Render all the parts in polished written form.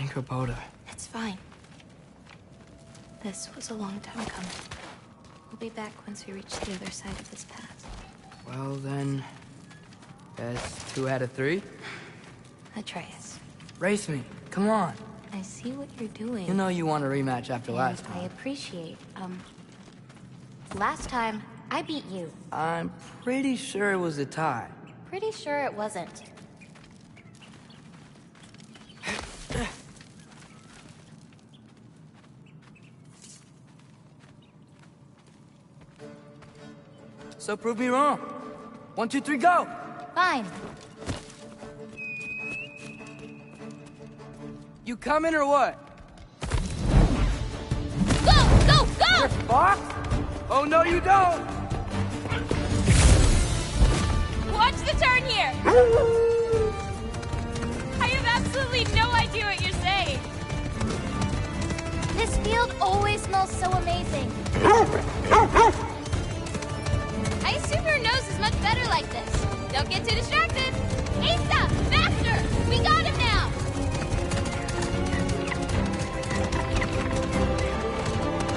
Kubota. It's fine. This was a long time coming. We'll be back once we reach the other side of this path. Well then, that's 2 out of 3. Atreus. Race me, come on. I see what you're doing. You know you want a rematch after last I time. appreciate, last time, I beat you. I'm pretty sure it was a tie. Pretty sure it wasn't. So prove me wrong. 1, 2, 3, go! Fine. You coming or what? Go! Go! Go! You're fucked? Oh no you don't! Watch the turn here! I have absolutely no idea what you're saying. This field always smells so amazing. I assume your nose is much better like this. Don't get too distracted. Asa! Faster! We got him now!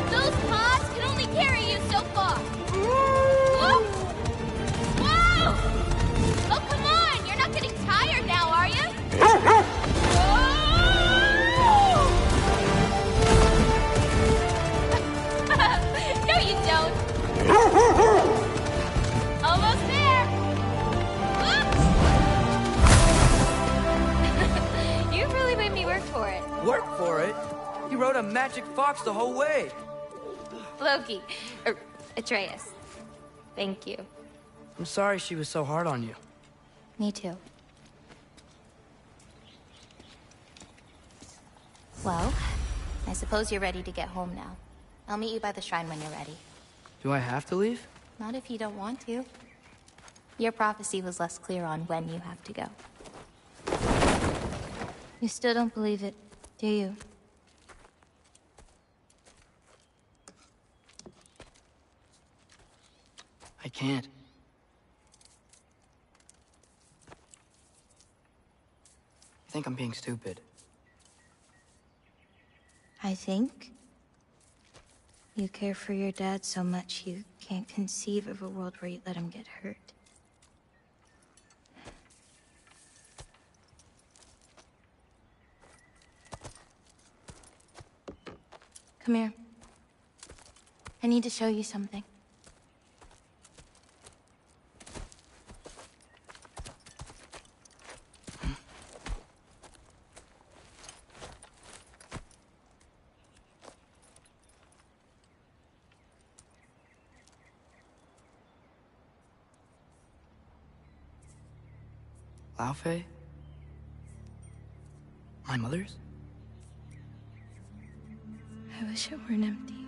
Those paws can only carry you so far. Whoa! Whoa! Oh, come on! You're not getting tired now, are you? No, you don't. Almost there! Whoops! You really made me work for it. Work for it? You rode a magic fox the whole way. Loki. Atreus. Thank you. I'm sorry she was so hard on you. Me too. Well, I suppose you're ready to get home now. I'll meet you by the shrine when you're ready. Do I have to leave? Not if you don't want to. Your prophecy was less clear on when you have to go. You still don't believe it, do you? I can't. I think I'm being stupid. I think you care for your dad so much you can't conceive of a world where you let him get hurt. Come here. I need to show you something. Laufey? My mother's? I wish it weren't empty,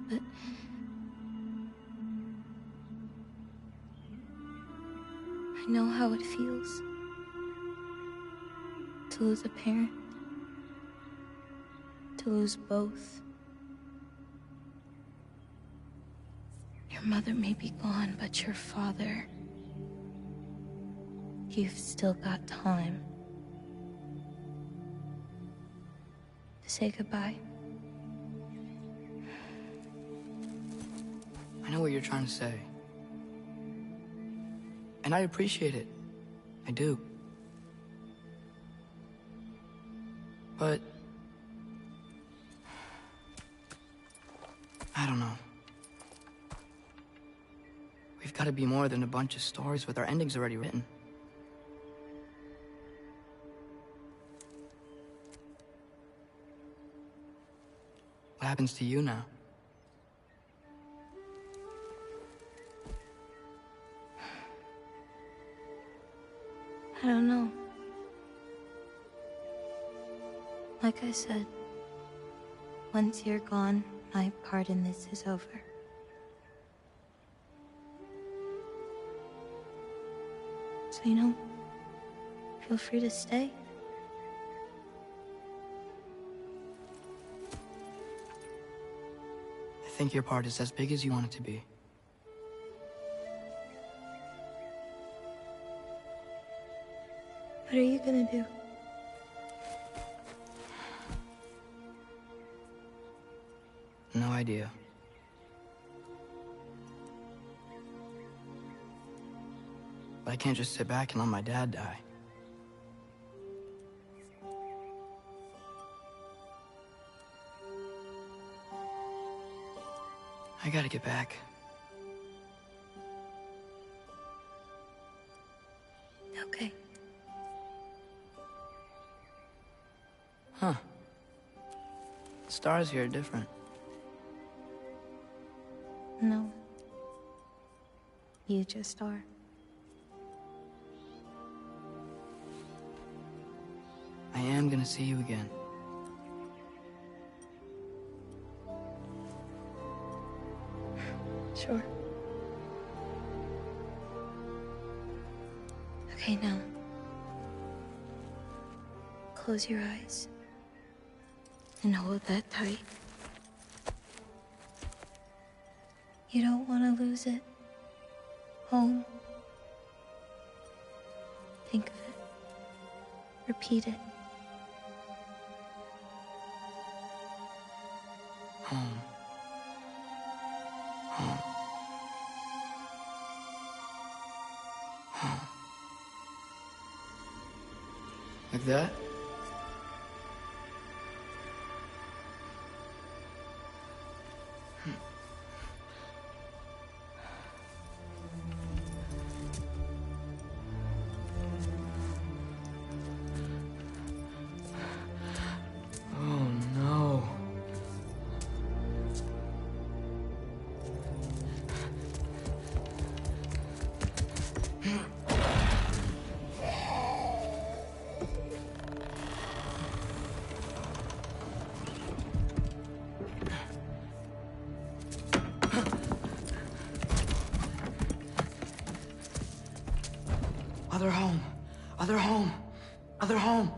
but I know how it feels to lose a parent, to lose both. Your mother may be gone, but your father, you've still got time to say goodbye. I know what you're trying to say. And I appreciate it. I do. But I don't know. We've got to be more than a bunch of stories with our endings already written. What happens to you now? I don't know. Like I said, once you're gone, my part in this is over. So, you know, feel free to stay. I think your part is as big as you want it to be. What are you gonna do? No idea. But I can't just sit back and let my dad die. I gotta get back. Okay. Huh. The stars here are different. No. You just are. I am gonna see you again. Sure. Okay, now. Close your eyes. And hold that tight. You don't want to lose it. Home. Think of it. Repeat it. Home. Home. Home. Like that? Oh no. Other home. Other home. Other home.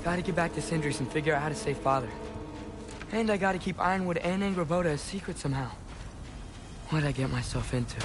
Gotta get back to Sindri's and figure out how to save Father. And I gotta keep Ironwood and Angrboda a secret somehow. What'd I get myself into?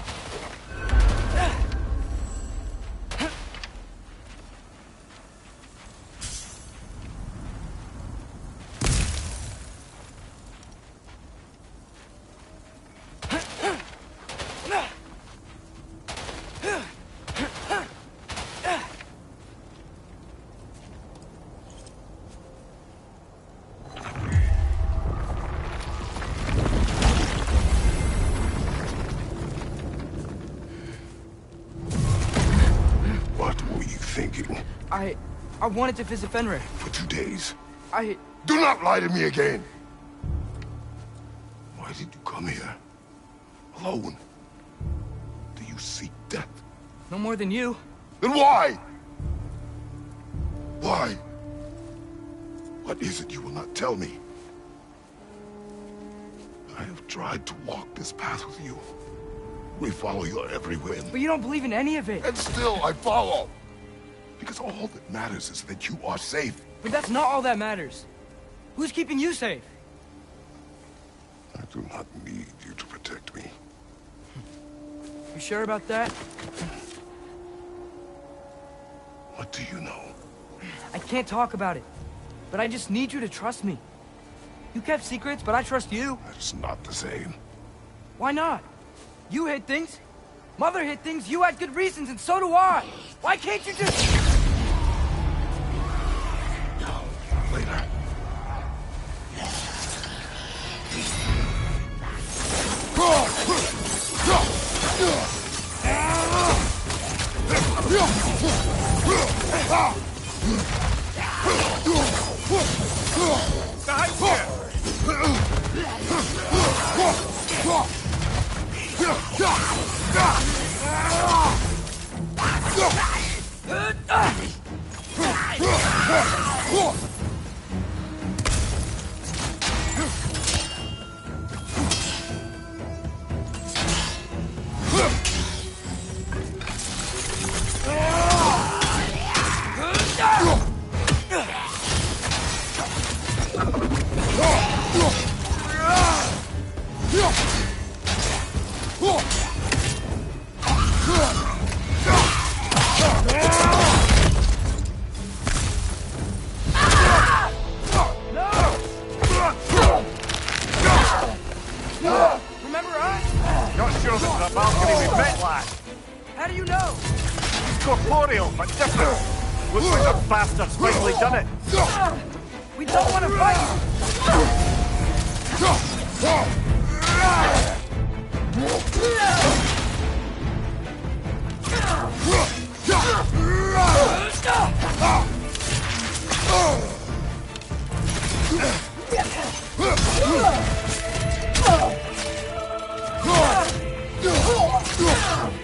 thinking? I wanted to visit Fenrir. For 2 days. I... Do not lie to me again! Why did you come here? Alone? Do you seek death? No more than you. Then why? Why? What is it you will not tell me? I have tried to walk this path with you. We follow your every whim. But you don't believe in any of it. And still I follow. Because all that matters is that you are safe. But that's not all that matters. Who's keeping you safe? I do not need you to protect me. You sure about that? What do you know? I can't talk about it. But I just need you to trust me. You kept secrets, but I trust you. That's not the same. Why not? You hid things. Mother hid things. You had good reasons, and so do I. Why can't you just... No, later.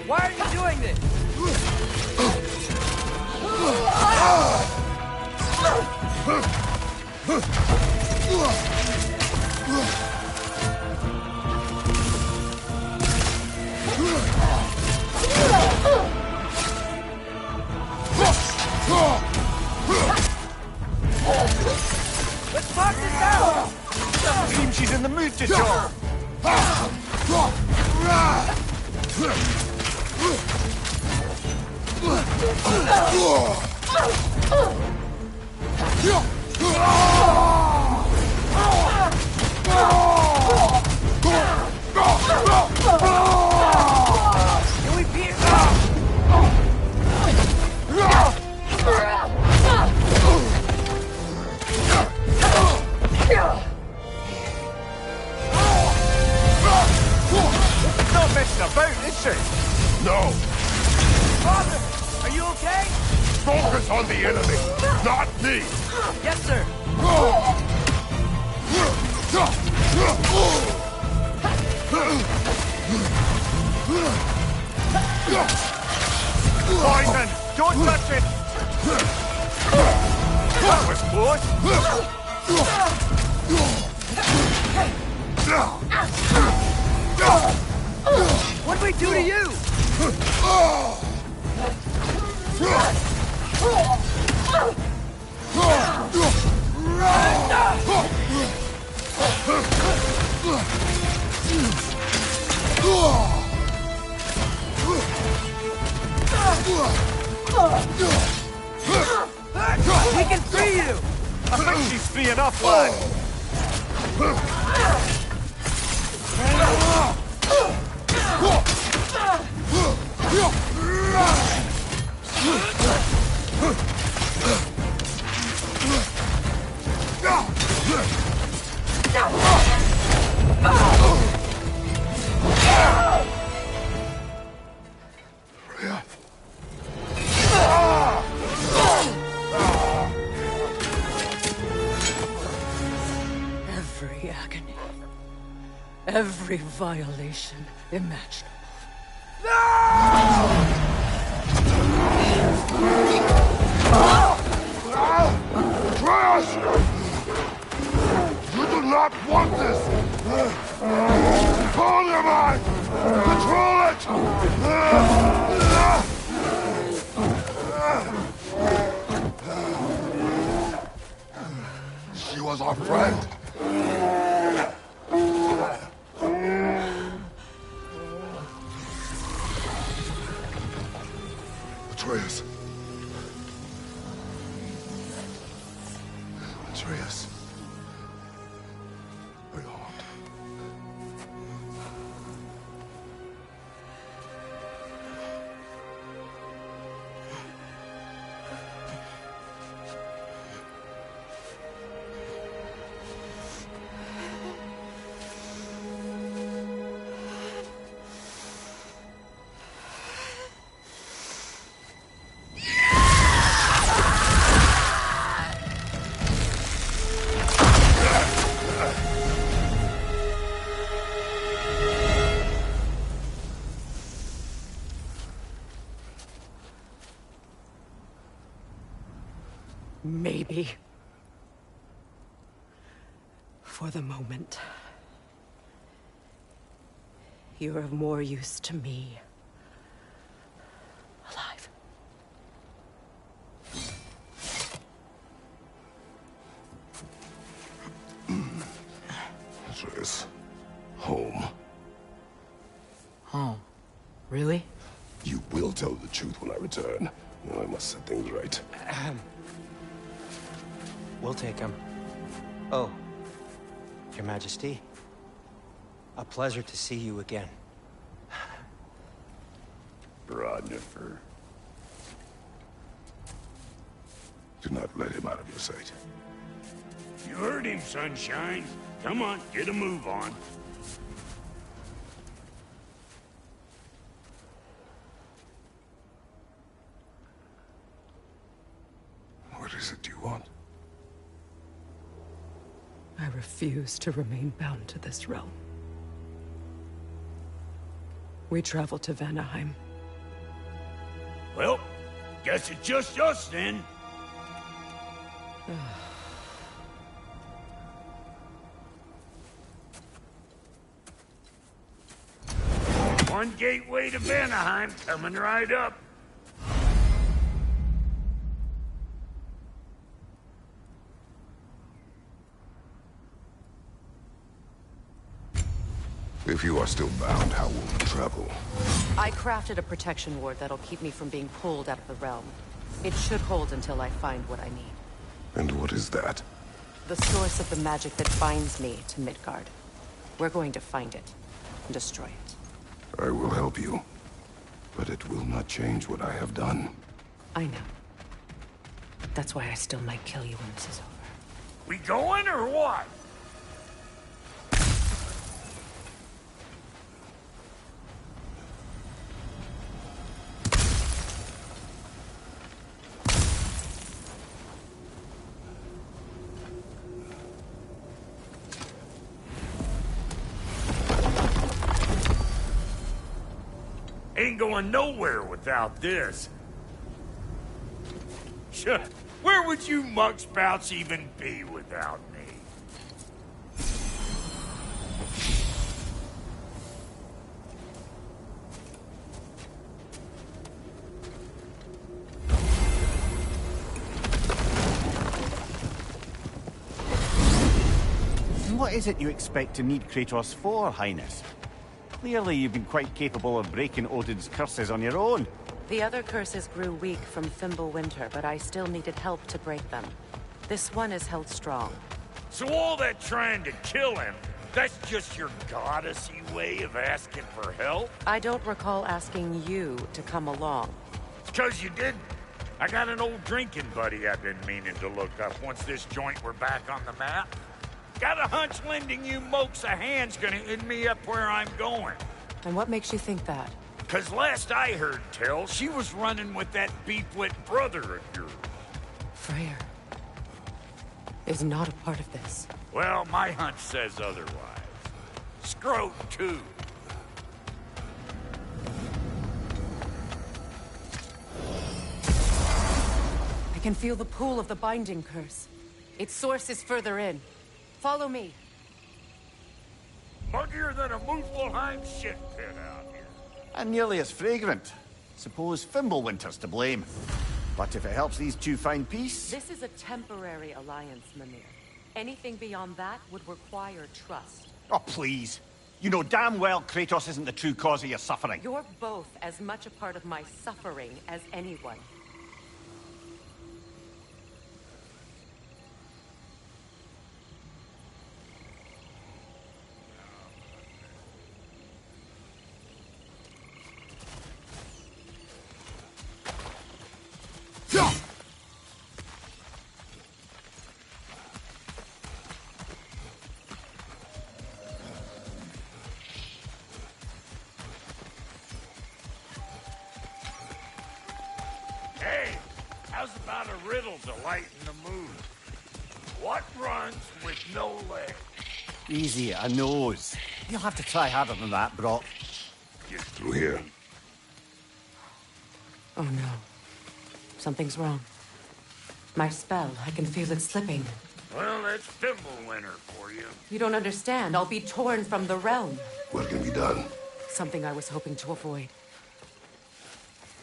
Why are you doing this? Let's talk this out! Doesn't seem she's in the mood to talk. Can we beat Not messing about, is she? No! Father, are you okay? Focus on the enemy, not me! Yes, sir. Poison! Don't touch it! That was close! What'd we do to you? We can free you! I think she's free enough, lad. every violation imaginable. Atreus! You do not want this! Control your mind! Control it! She was our friend. Atreus. Atreus. Are you harmed? Maybe. For the moment. You're of more use to me. Alive. Atreus. Home. Home? Really? You will tell the truth when I return. Now I must set things right. We'll take him. Oh, Your Majesty. A pleasure to see you again. Rodnifer. Do not let him out of your sight. You heard him, Sunshine. Come on, get a move on. What is it you want? I refuse to remain bound to this realm. We travel to Vanaheim. Well, guess it's just us then. One gateway to Vanaheim coming right up. If you are still bound, how will you travel? I crafted a protection ward that'll keep me from being pulled out of the realm. It should hold until I find what I need. And what is that? The source of the magic that binds me to Midgard. We're going to find it and destroy it. I will help you. But it will not change what I have done. I know. That's why I still might kill you when this is over. We going or what? Ain't going nowhere without this. Sure, where would you muckspouts even be without me? What is it you expect to need Kratos for, Highness? Clearly you've been quite capable of breaking Odin's curses on your own. The other curses grew weak from Fimbulwinter, but I still needed help to break them. This one is held strong. So all that trying to kill him, that's just your goddessy way of asking for help? I don't recall asking you to come along. It's 'cause you did. I got an old drinking buddy I've been meaning to look up once this joint were back on the map. Got a hunch lending you mokes a hand's gonna end me up where I'm going. And what makes you think that? 'Cause last I heard tell, she was running with that beef-wit brother of yours. Freyr is not a part of this. Well, my hunch says otherwise. Scrote too. I can feel the pull of the binding curse. Its source is further in. Follow me. Muggier than a Muspelheim shit pit out here. And nearly as fragrant. Suppose Fimbulwinter's to blame. But if it helps these two find peace... This is a temporary alliance, Mimir. Anything beyond that would require trust. Oh, please. You know damn well Kratos isn't the true cause of your suffering. You're both as much a part of my suffering as anyone. Hey, how's about a riddle to lighten the mood? What runs with no legs? Easy, a nose. You'll have to try harder than that, Brock. Get through here. Oh no. Something's wrong. My spell, I can feel it slipping. Well, that's Fimbulwinter for you. You don't understand. I'll be torn from the realm. What can be done? Something I was hoping to avoid.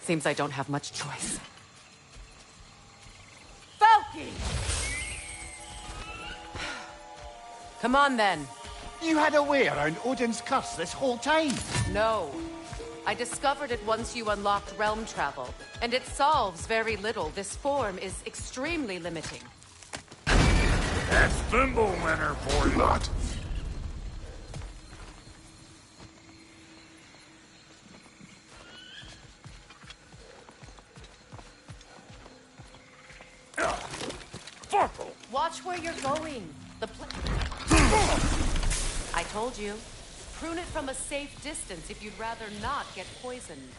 Seems I don't have much choice. Falky! Come on, then. You had a way around Odin's curse this whole time. No. I discovered it once you unlocked realm travel, and it solves very little. This form is extremely limiting. That's Fimbulwinter for you. Not. Watch where you're going. I told you. Prune it from a safe distance if you'd rather not get poisoned.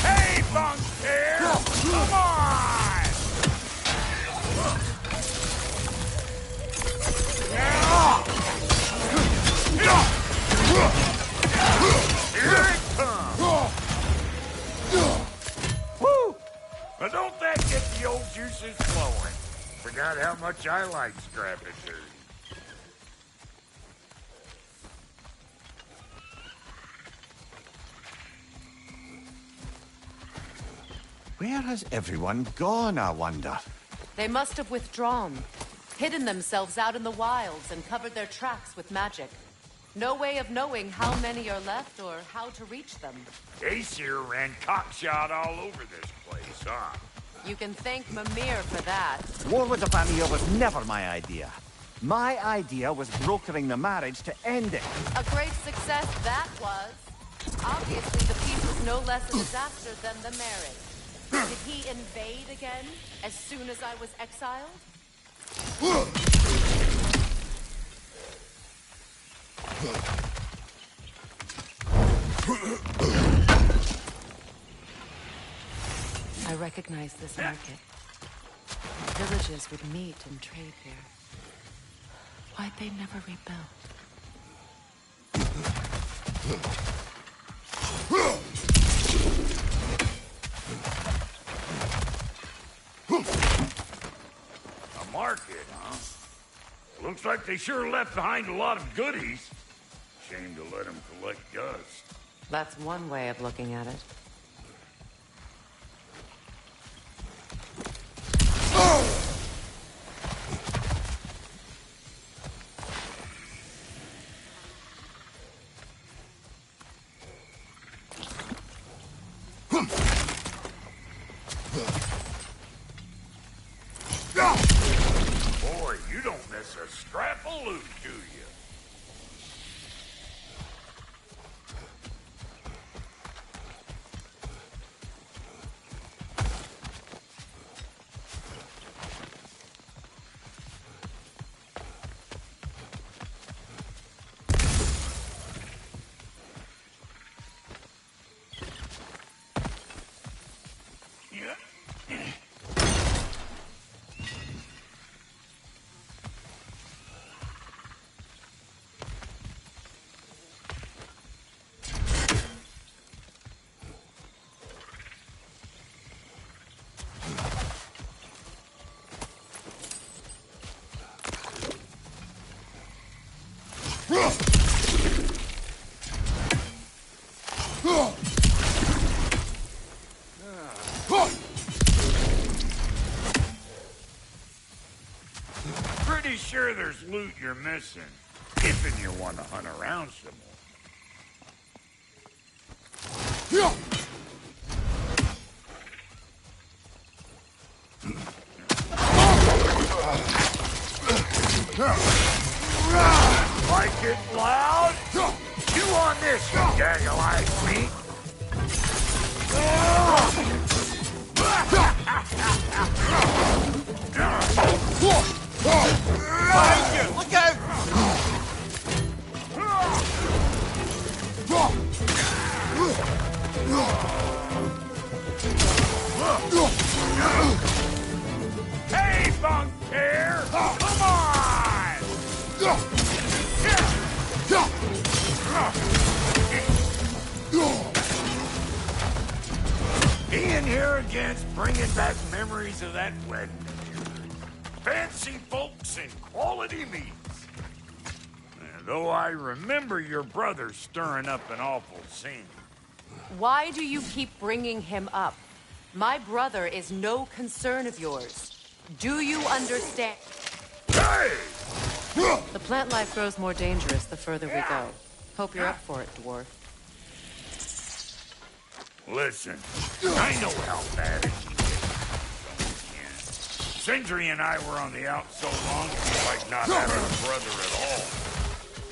Hey, Bunktail! Come on! Here it comes! Woo! Now don't that get the old juices flowing? Forgot how much I like scrapping dirt. Where has everyone gone, I wonder? They must have withdrawn, hidden themselves out in the wilds and covered their tracks with magic. No way of knowing how many are left or how to reach them. Aesir ran cockshot all over this place, huh? You can thank Mimir for that. War with the Vanir was never my idea. My idea was brokering the marriage to end it. A great success that was. Obviously, the peace was no less a disaster than the marriage. Did he invade again as soon as I was exiled? I recognize this market. Villages would meet and trade here. Why'd they never rebuild? A market, huh? Looks like they sure left behind a lot of goodies. Shame to let them collect dust. That's one way of looking at it. Boy, you don't miss a scrap of loot, do you? sure there's loot you're missing. If you want to hunt around some more. Like it loud? You on this, you gaggle-eyed meat? Look out! Hey, bunk hair! Come on! Being here again's bringing back memories of that wedding. Fancy folks and quality meats. Though I remember your brother stirring up an awful scene. Why do you keep bringing him up? My brother is no concern of yours. Do you understand? Hey! The plant life grows more dangerous the further we go. Hope you're up for it, dwarf. Listen, I know how bad it can get. Yeah. Sindri and I were on the out so long, it's like not having a brother at all.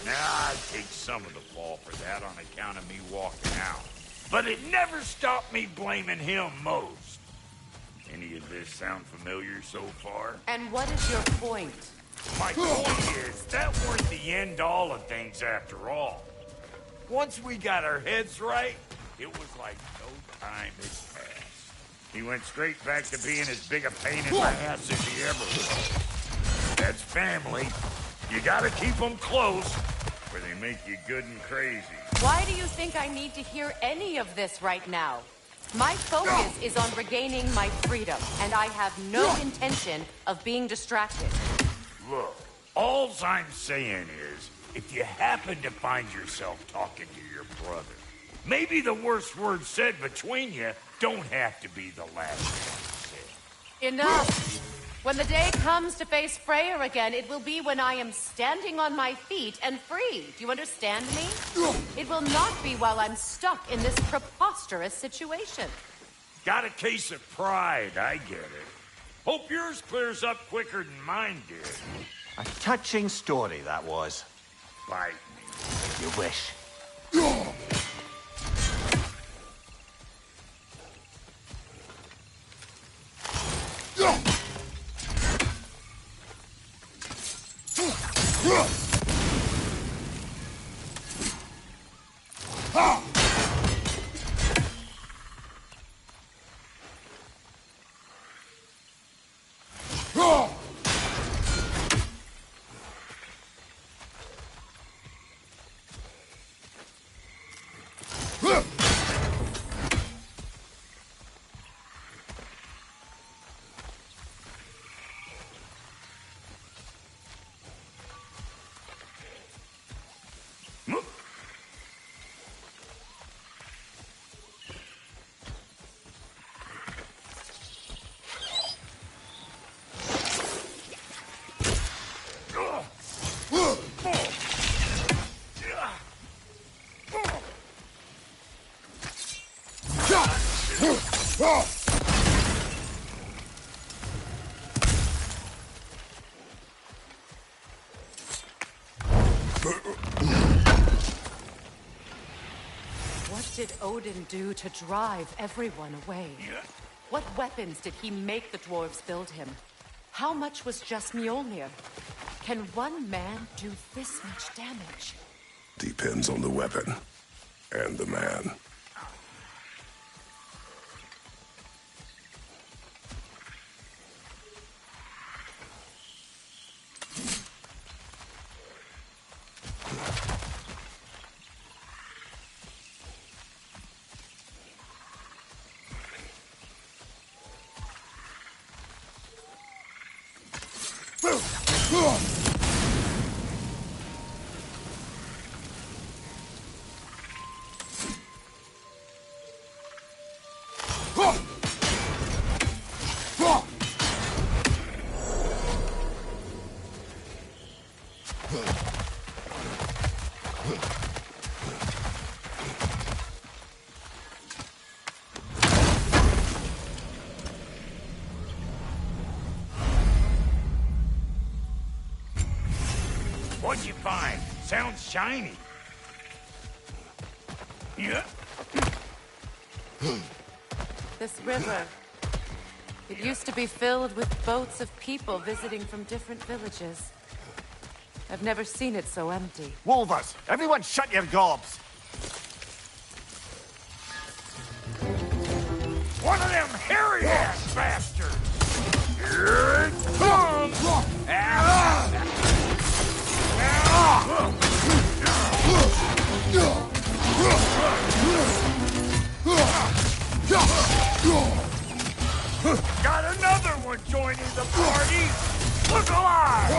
Now, I take some of the fall for that on account of me walking out. But it never stopped me blaming him most. Any of this sound familiar so far? And what is your point? My point is, that weren't the end-all of things after all. Once we got our heads right, it was like no time had passed. He went straight back to being as big a pain in my ass as he ever was. That's family. You gotta keep them close, or they make you good and crazy. Why do you think I need to hear any of this right now? My focus is on regaining my freedom, and I have no intention of being distracted. Look, all I'm saying is, if you happen to find yourself talking to your brother, maybe the worst word said between you don't have to be the last one said. Enough! When the day comes to face Freyr again, it will be when I am standing on my feet and free. Do you understand me? It will not be while I'm stuck in this preposterous situation. Got a case of pride, I get it. Hope yours clears up quicker than mine did. A touching story, that was. Bite me. You wish. What did Odin do to drive everyone away? What weapons did he make the dwarves build him? How much was just Mjolnir? Can one man do this much damage? Depends on the weapon and the man. What'd you find? Sounds shiny. Yeah. This river. It used to be filled with boats of people visiting from different villages. I've never seen it so empty. Wolvers, everyone shut your gobs! One of them hairy-ass bastards! Here it comes! Got another one joining the party! Look alive!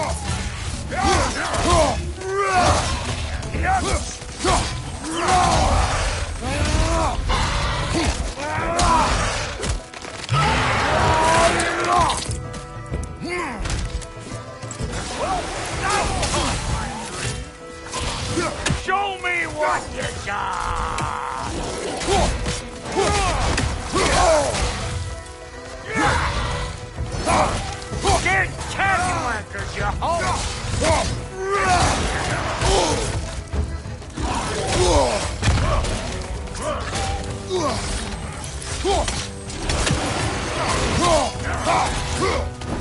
Show me what you got! Get cattywankers, you hoe!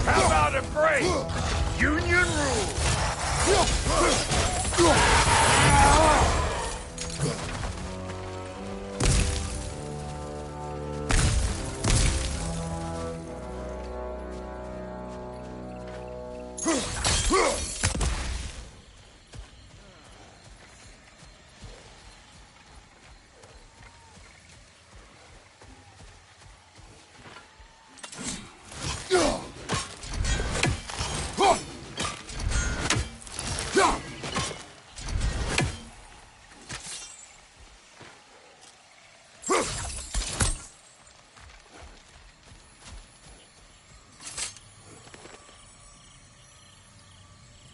How about a break? Union rules!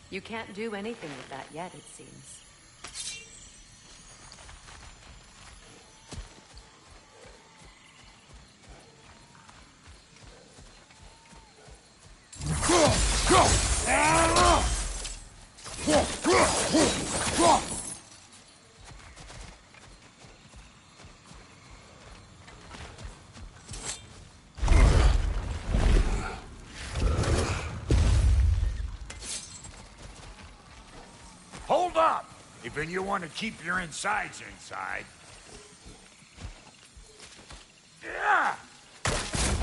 You can't do anything with that yet, it seems. Hold up! If you want to keep your insides inside. Yeah!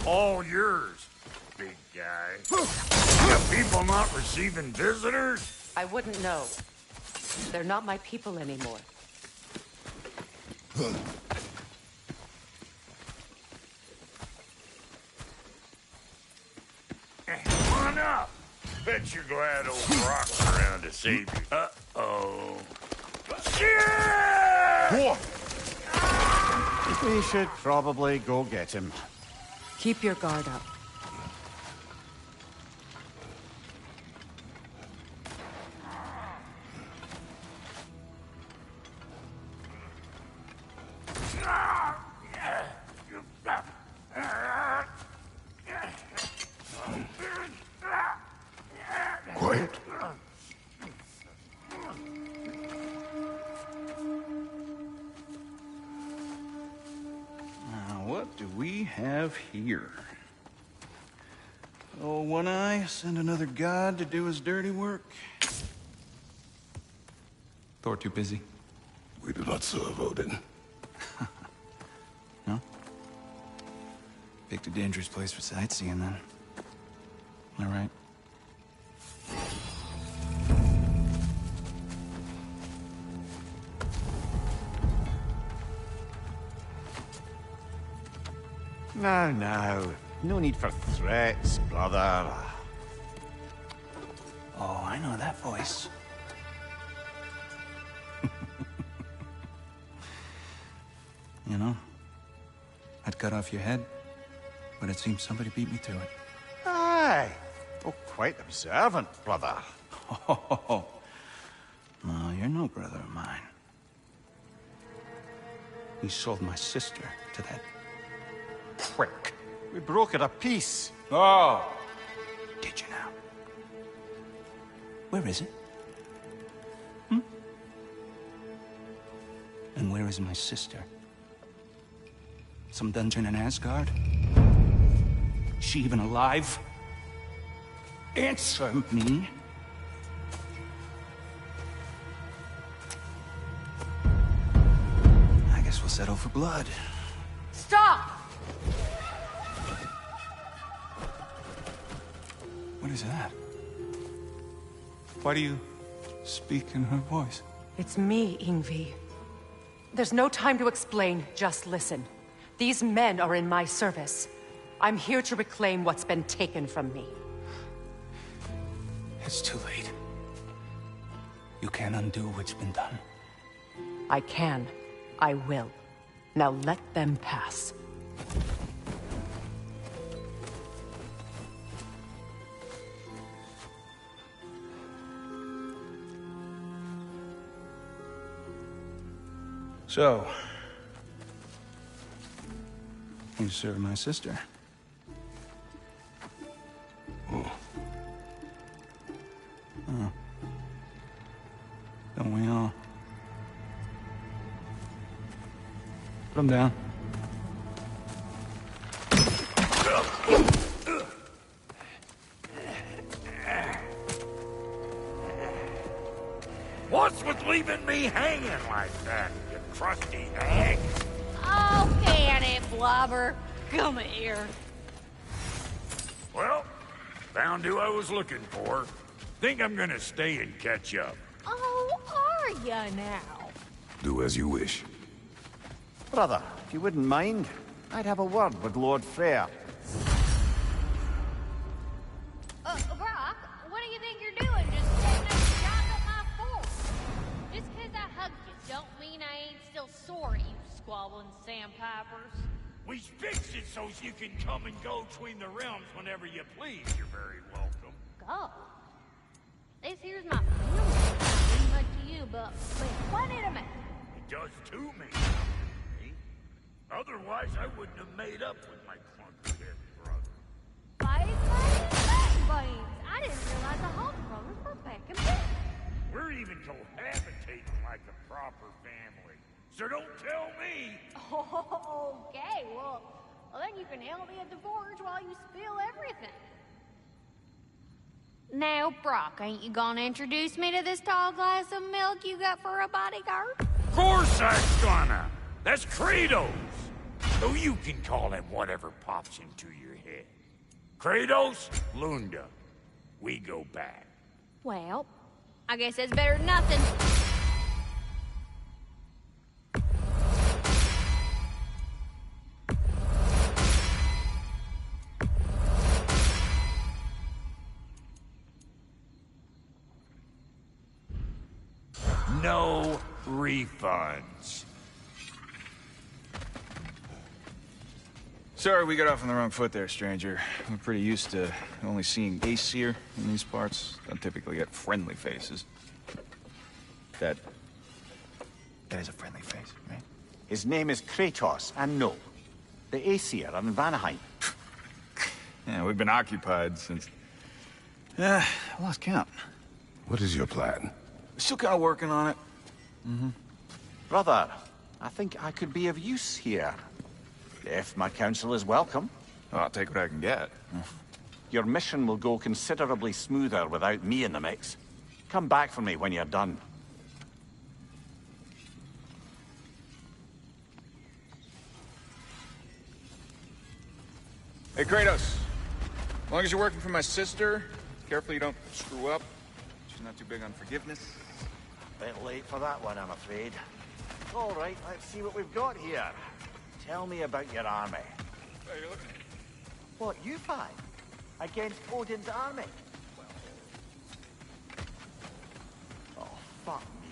All yours, big guy. You people not receiving visitors? I wouldn't know. They're not my people anymore. Come on up! Bet you're glad old Brock's around to save you. Uh-oh. Yeah! We should probably go get him. Keep your guard up. Quiet. Now, what do we have here? Oh, One Eye, send another god to do his dirty work. Thor too busy. We do not serve Odin. No? Picked a dangerous place for sightseeing, then. All right. Now. No need for threats, brother. Oh, I know that voice. You know, I'd cut off your head, but it seems somebody beat me to it. Aye. Oh, quite observant, brother. Oh, no, you're no brother of mine. You sold my sister to that prick. We broke it a piece. Oh! Did you now? Where is it? And where is my sister? Some dungeon in Asgard? Is she even alive? Answer me. I guess we'll settle for blood. Stop! What is that? Why do you speak in her voice? It's me, Yngvi. There's no time to explain, just listen. These men are in my service. I'm here to reclaim what's been taken from me. It's too late. You can't undo what's been done. I can. I will. Now let them pass. So, you serve my sister. Oh. Oh. Don't we all? Put him down. What's with leaving me hanging like that, you crusty hag? Oh, can it, Blobber? Come here. Well, found who I was looking for. Think I'm gonna stay and catch up. Oh, are ya now? Do as you wish. Brother, if you wouldn't mind, I'd have a word with Lord Freyr. Brock, what do you think you're doing? Just setting up to jog up my force. Just 'cause I hugged you don't mean I ain't still sore, you squabbling sandpipers. We fixed it so you can come and go between the realms whenever you please. You're very welcome. Go. This here's my family. Pretty much to you, but what did I make? It does to me. Otherwise, I wouldn't have made up with my clunky-head brother. Buddies. I didn't realize the Hulk brothers were back in bed. We're even cohabitating like a proper family. So don't tell me. Okay, well, then you can help me at the forge while you spill everything. Now, Brock, ain't you gonna introduce me to this tall glass of milk you got for a bodyguard? Of course I'm gonna. That's Kratos. So you can call him whatever pops into your head. Kratos, Lunda. We go back. Well, I guess that's better than nothing. No refunds. Sorry we got off on the wrong foot there, stranger. We're pretty used to only seeing Aesir in these parts. Don't typically get friendly faces. That is a friendly face, right? His name is Kratos, and no, the Aesir are in Vanaheim. Yeah, we've been occupied since... I lost count. What is your plan? Still kind of working on it. Brother, I think I could be of use here. If my counsel is welcome. Well, I'll take what I can get. Your mission will go considerably smoother without me in the mix. Come back for me when you're done. Hey, Kratos. As long as you're working for my sister, careful you don't screw up. She's not too big on forgiveness. Bit late for that one, I'm afraid. All right, let's see what we've got here. Tell me about your army. Hey, you're looking at me. What, you fight? Against Odin's army? Oh, fuck me.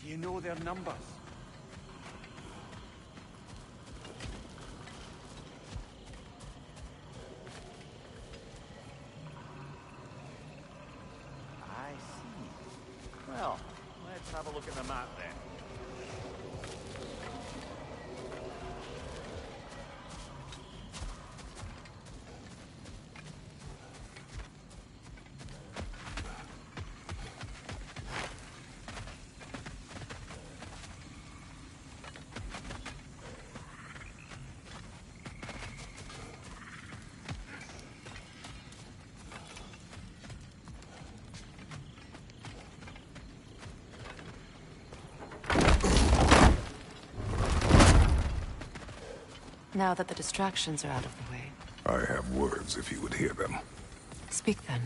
Do you know their numbers? I see. Well, let's have a look at the map then. now that the distractions are out of the way. I have words if you would hear them. Speak then.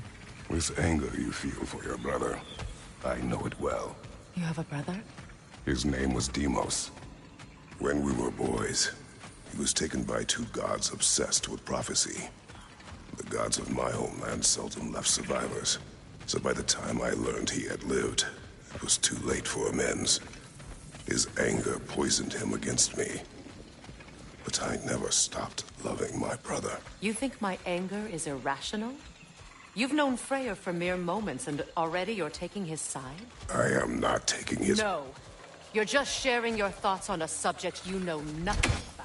This anger you feel for your brother, I know it well. You have a brother? His name was Deimos. When we were boys, he was taken by two gods obsessed with prophecy. The gods of my homeland seldom left survivors, so by the time I learned he had lived, it was too late for amends. His anger poisoned him against me. But I never stopped loving my brother. You think my anger is irrational? You've known Freyr for mere moments, and already you're taking his side? I am not taking his... No. You're just sharing your thoughts on a subject you know nothing about.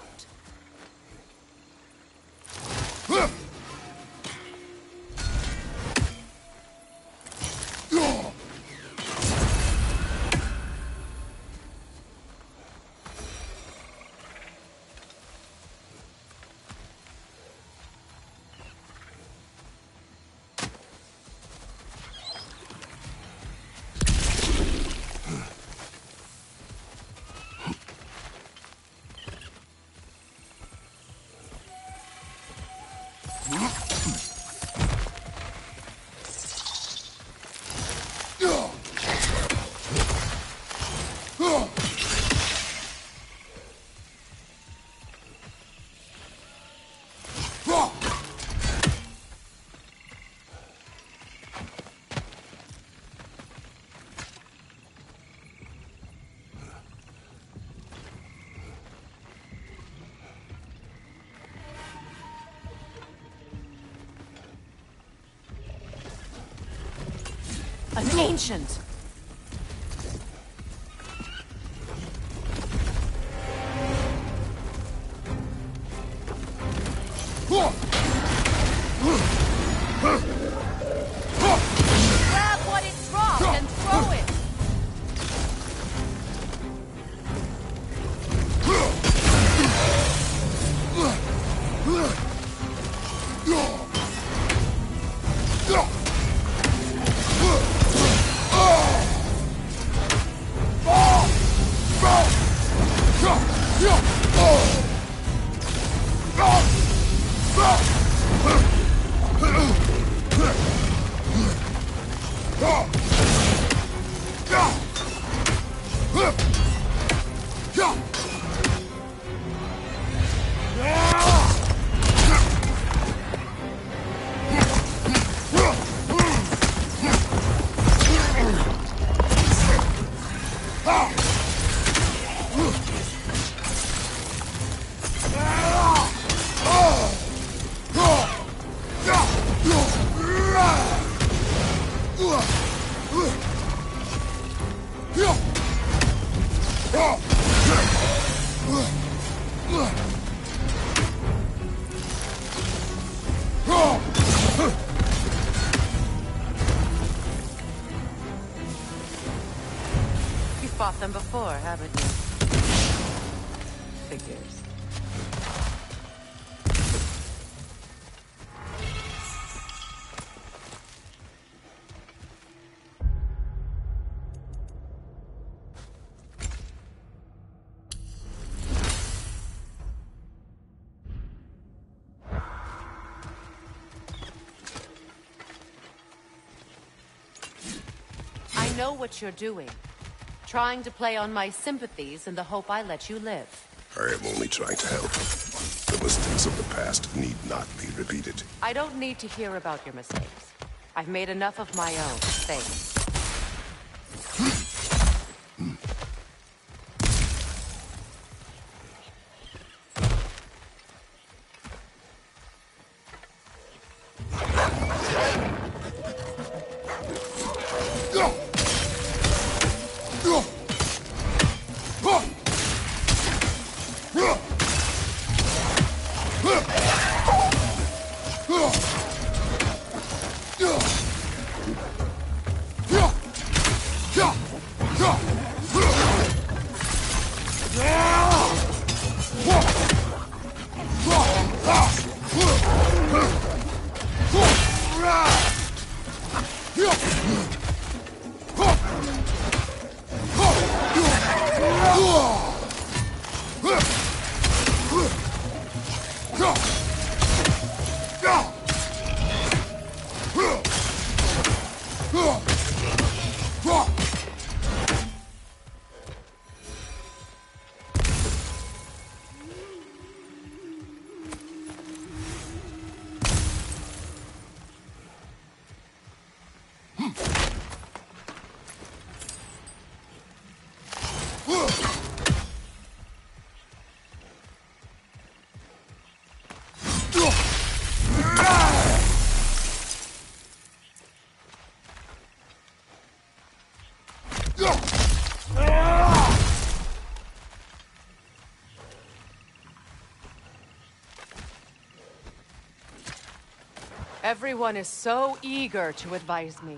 An ancient! Grab what it dropped and throw it! Fought them before, haven't you? Figures. I know what you're doing. Trying to play on my sympathies in the hope I let you live. I am only trying to help. The mistakes of the past need not be repeated. I don't need to hear about your mistakes. I've made enough of my own, thanks. Everyone is so eager to advise me,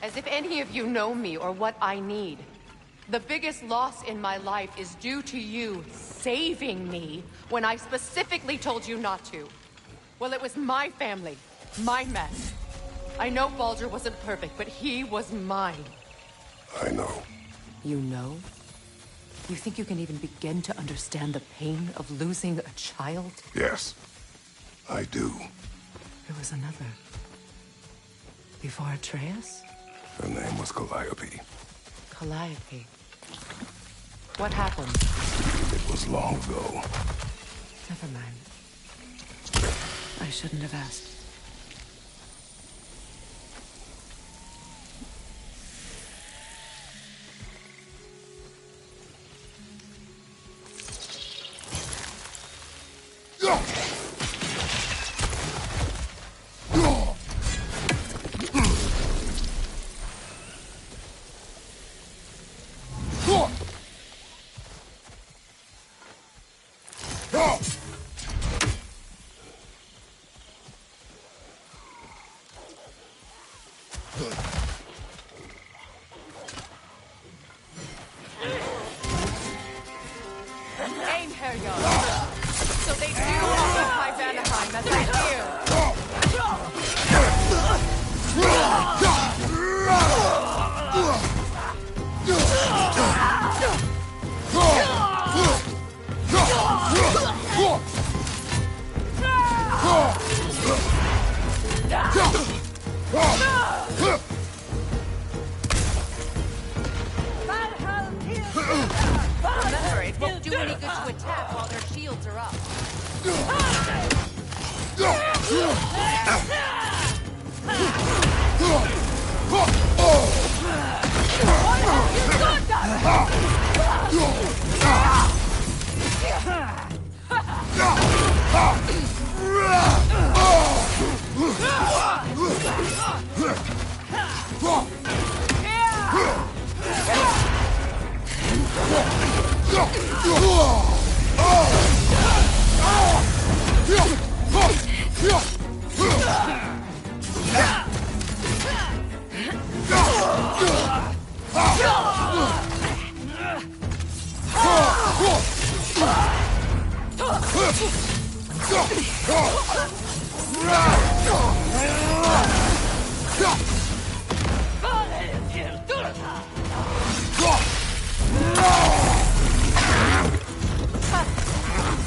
as if any of you know me or what I need. The biggest loss in my life is due to you saving me when I specifically told you not to. Well, it was my family, my mess. I know Baldur wasn't perfect, but he was mine. I know. You know? You think you can even begin to understand the pain of losing a child? Yes, I do. There was another. Before Atreus? Her name was Calliope. Calliope. What happened? It was long ago. Never mind. I shouldn't have asked. So they do occupy Vanaheim, as I hear. Remember, it won't do any good to attack while their shields are up.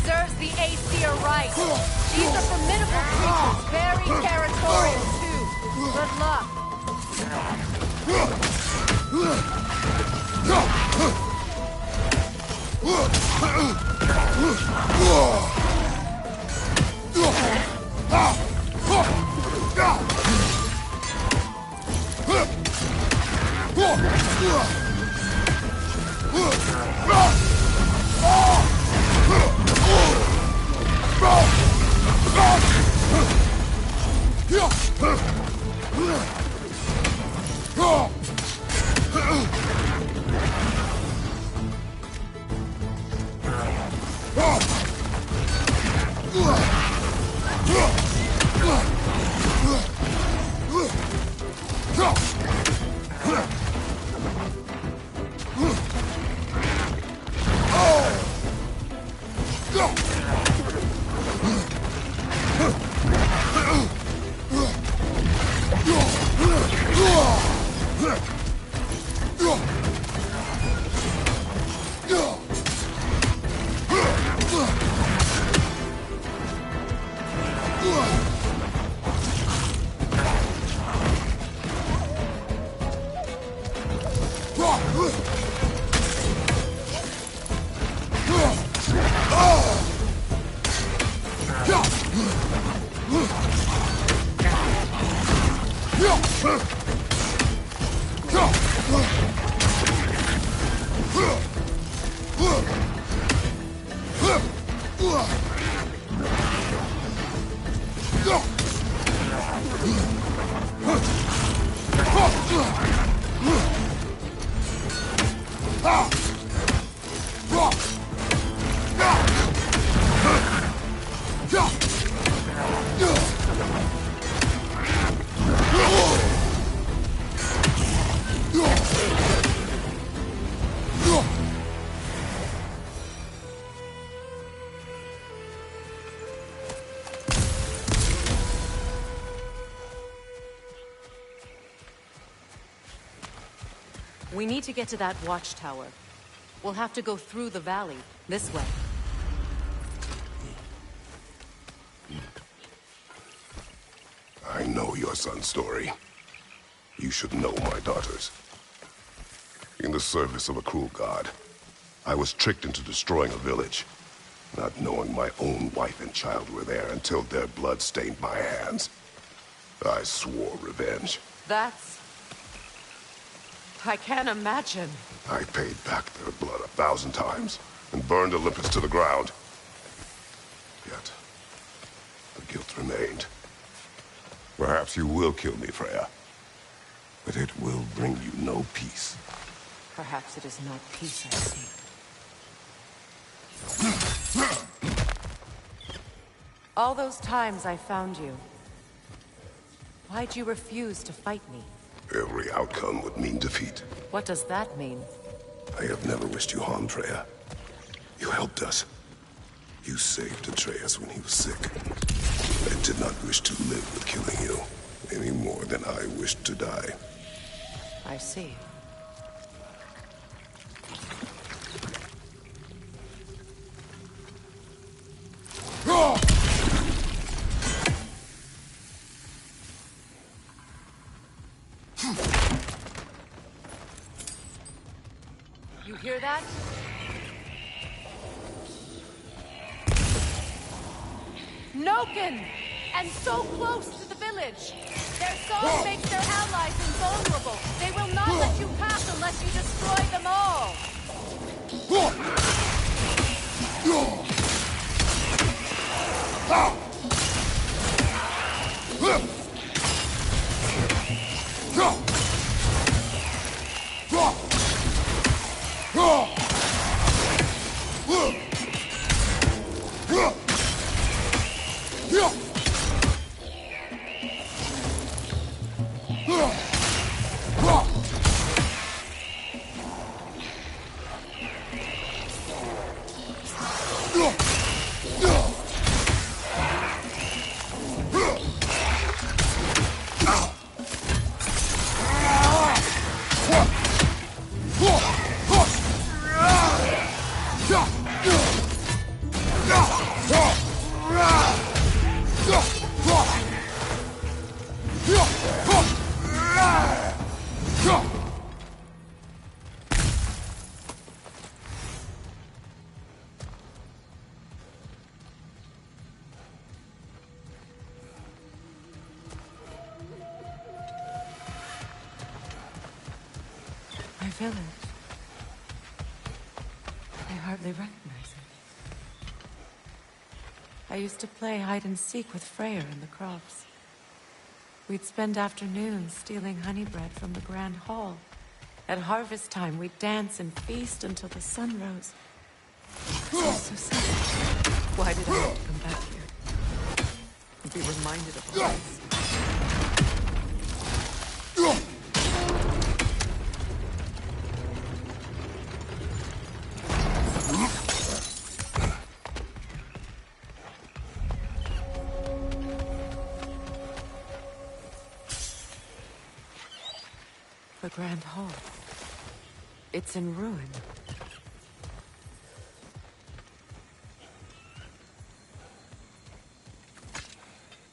Sirs, the AC are right. These are formidable creatures, very territorial too. Good luck. We need to get to that watchtower. We'll have to go through the valley, this way. I know your son's story. You should know my daughter's. In the service of a cruel god, I was tricked into destroying a village, not knowing my own wife and child were there until their blood stained my hands. I swore revenge. That's... I can't imagine. I paid back their blood 1,000 times and burned Olympus to the ground. Yet, the guilt remained. Perhaps you will kill me, Freya, but it will bring you no peace. Perhaps it is not peace I seek. All those times I found you, why'd you refuse to fight me? Every outcome would mean defeat. What does that mean? I have never wished you harm, Freya. You helped us. You saved Atreus when he was sick. I did not wish to live with killing you, any more than I wished to die. I see. You hear that? Noken! And so close to the village! Their song makes their allies invulnerable! They will not let you pass unless you destroy them all! My village. I hardly recognize it. I used to play hide and seek with Freyr in the crops. We'd spend afternoons stealing honey bread from the Grand Hall. At harvest time, we'd dance and feast until the sun rose. It was so sad. Why did I have to come back here? And be reminded of all this? The Grand Hall. It's in ruin.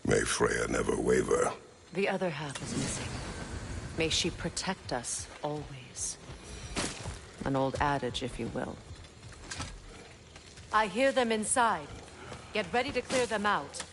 May Freya never waver. The other half is missing. May she protect us always. An old adage, if you will. I hear them inside. Get ready to clear them out.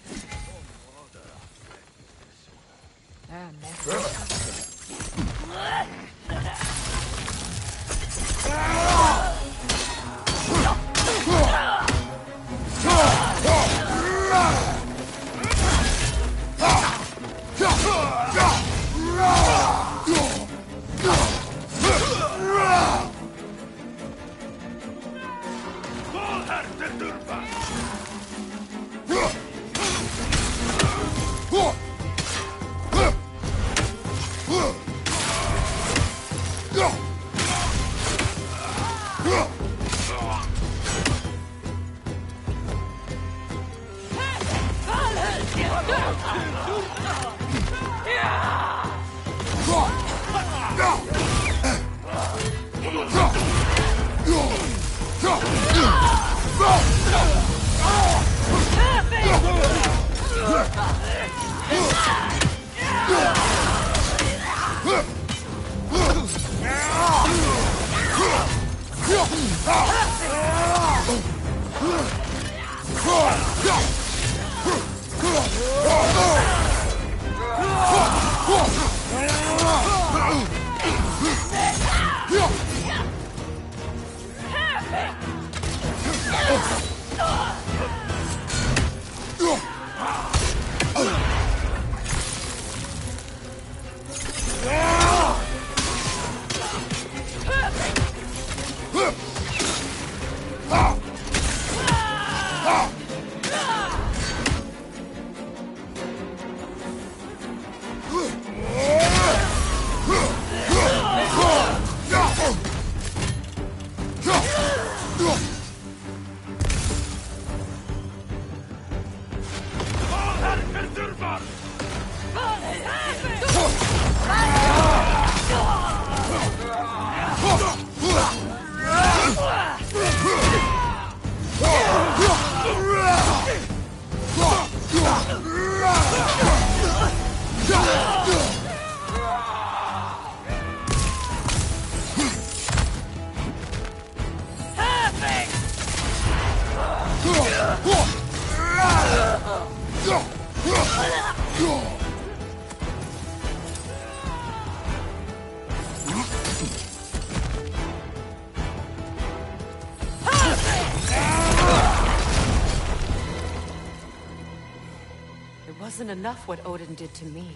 Enough what Odin did to me.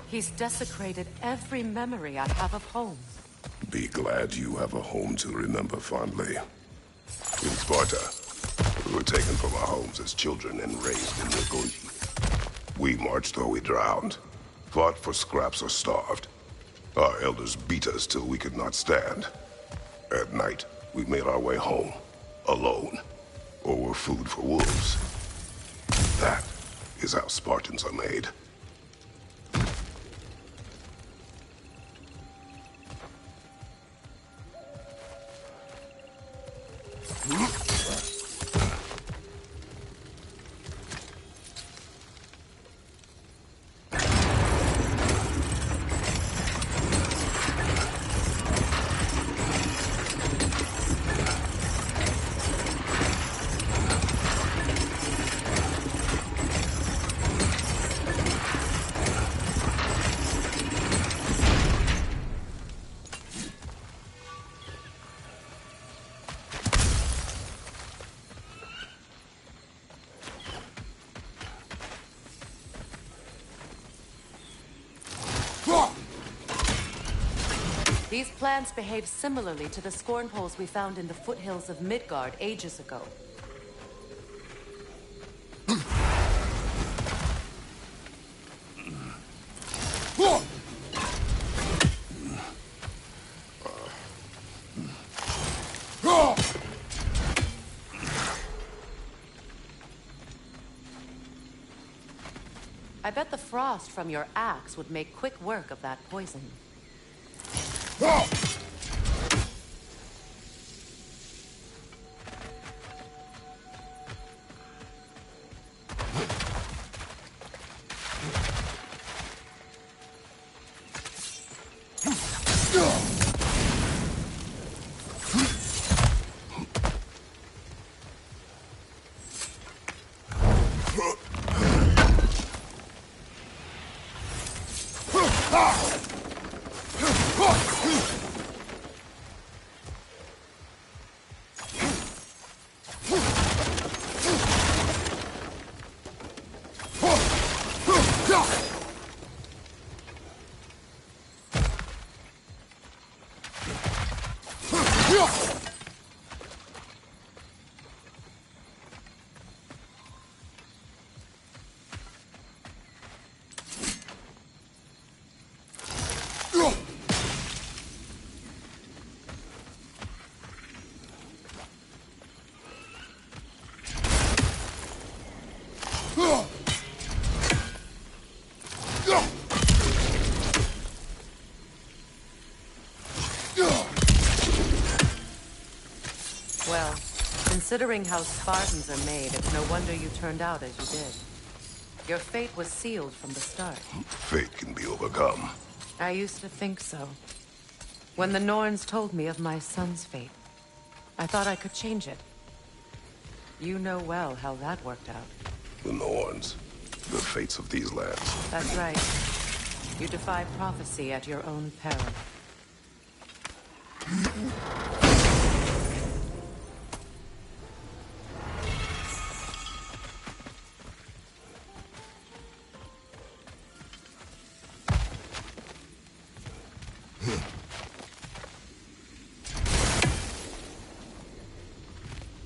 He's desecrated every memory I have of home. Be glad you have a home to remember fondly. In Sparta, we were taken from our homes as children and raised in Nubia. We marched or we drowned, fought for scraps or starved. Our elders beat us till we could not stand. At night, we made our way home, alone, or were food for wolves. That is how Spartans are made. These plants behave similarly to the scorn poles we found in the foothills of Midgard ages ago. I bet the frost from your axe would make quick work of that poison. Well, considering how Spartans are made, it's no wonder you turned out as you did. Your fate was sealed from the start. Fate can be overcome. I used to think so. When the Norns told me of my son's fate, I thought I could change it. You know well how that worked out. The Norns. The fates of these lands. That's right. You defy prophecy at your own peril.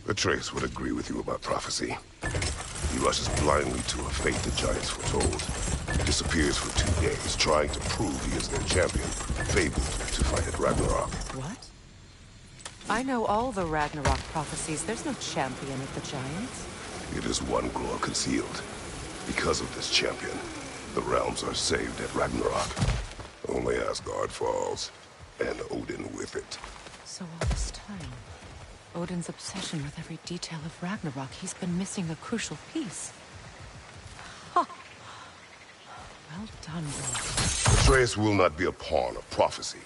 Atreus would agree with you about prophecy. He rushes blindly to a fate the Giants foretold. Disappears for 2 days, trying to prove he is their champion, fabled to fight at Ragnarok. What? I know all the Ragnarok prophecies. There's no champion of the Giants. It is one glow concealed. Because of this champion, the realms are saved at Ragnarok. Only Asgard falls, and Odin with it. So all this time, Odin's obsession with every detail of Ragnarok, he's been missing a crucial piece. Huh. Well done, boy. Atreus will not be a pawn of prophecy.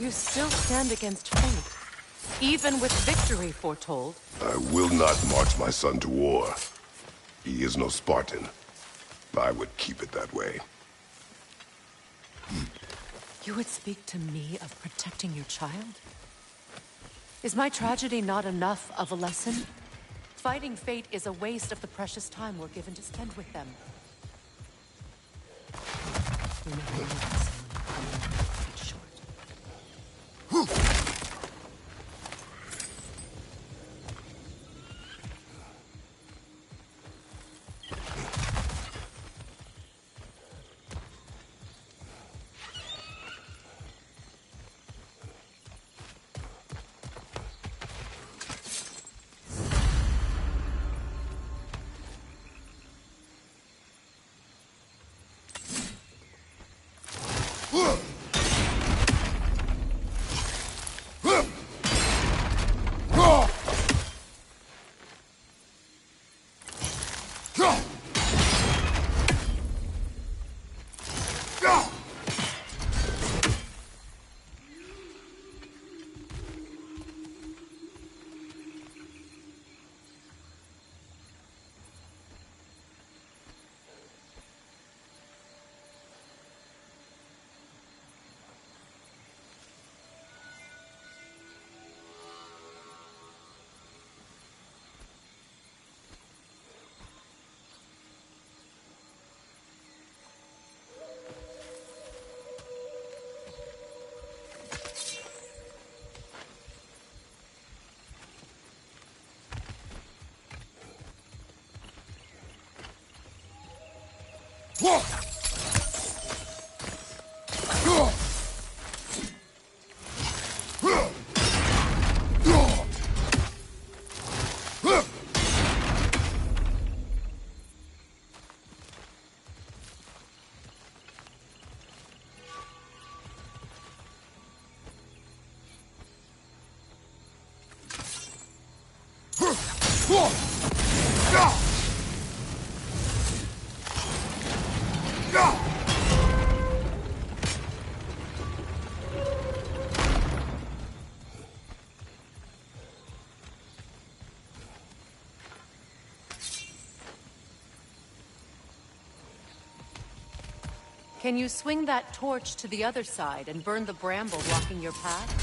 You still stand against fate, even with victory foretold. I will not march my son to war. He is no Spartan. I would keep it that way. You would speak to me of protecting your child? Is my tragedy not enough of a lesson? Fighting fate is a waste of the precious time we're given to spend with them. You know how it's short. Can you swing that torch to the other side and burn the bramble blocking your path?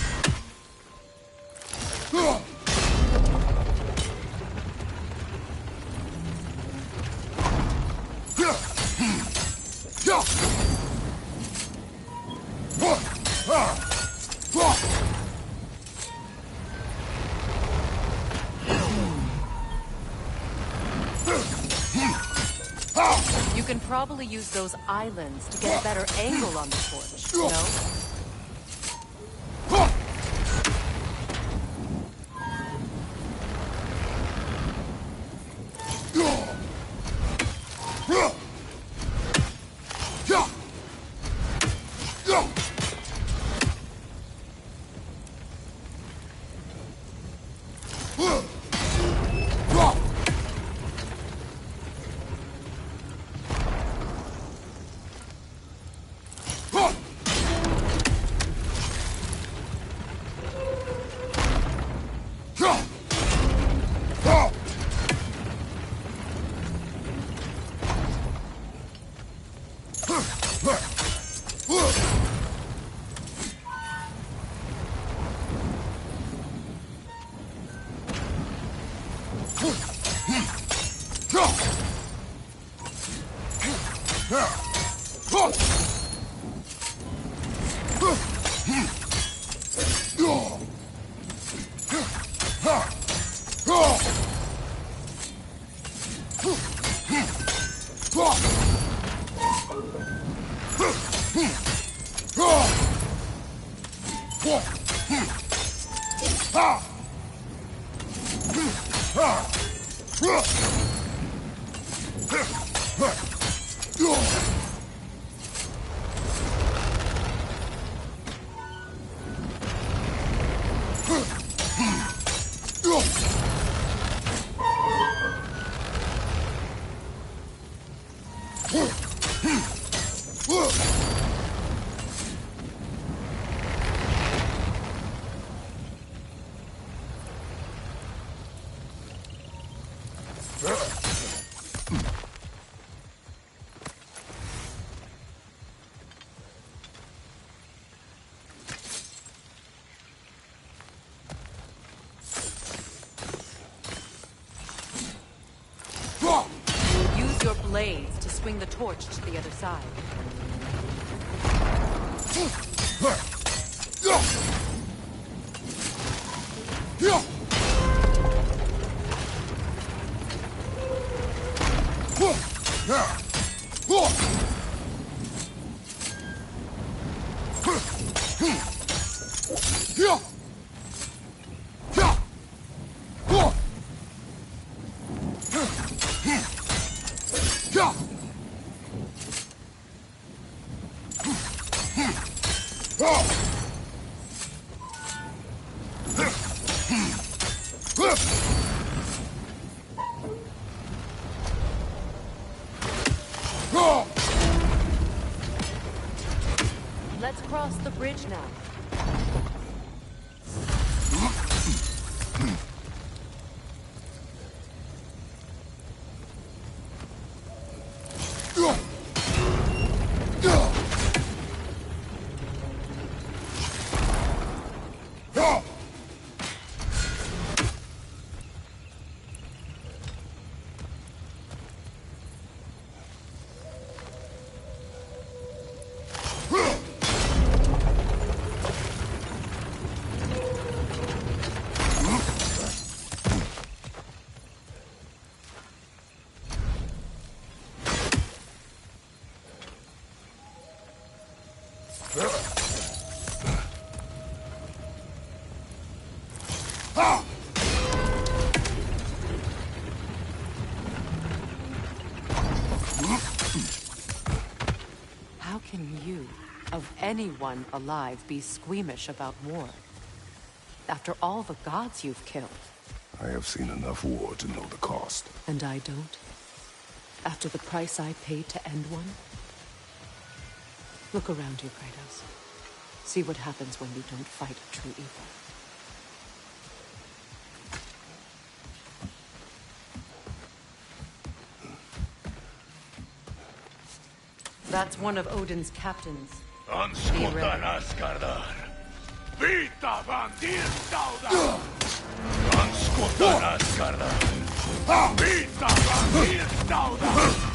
You can probably use those islands to get a better angle on the torch, no? Use your blades to swing the torch to the other side. Let's cross the bridge now. How can you, of anyone alive, be squeamish about war? After all the gods you've killed. I have seen enough war to know the cost. And I don't? After the price I paid to end one? Look around you, Kratos. See what happens when you don't fight a true evil. That's one of Odin's captains. Anskutan Asgardar. Vita bandir dauda. Anskutan Asgardar. Vita bandir dauda.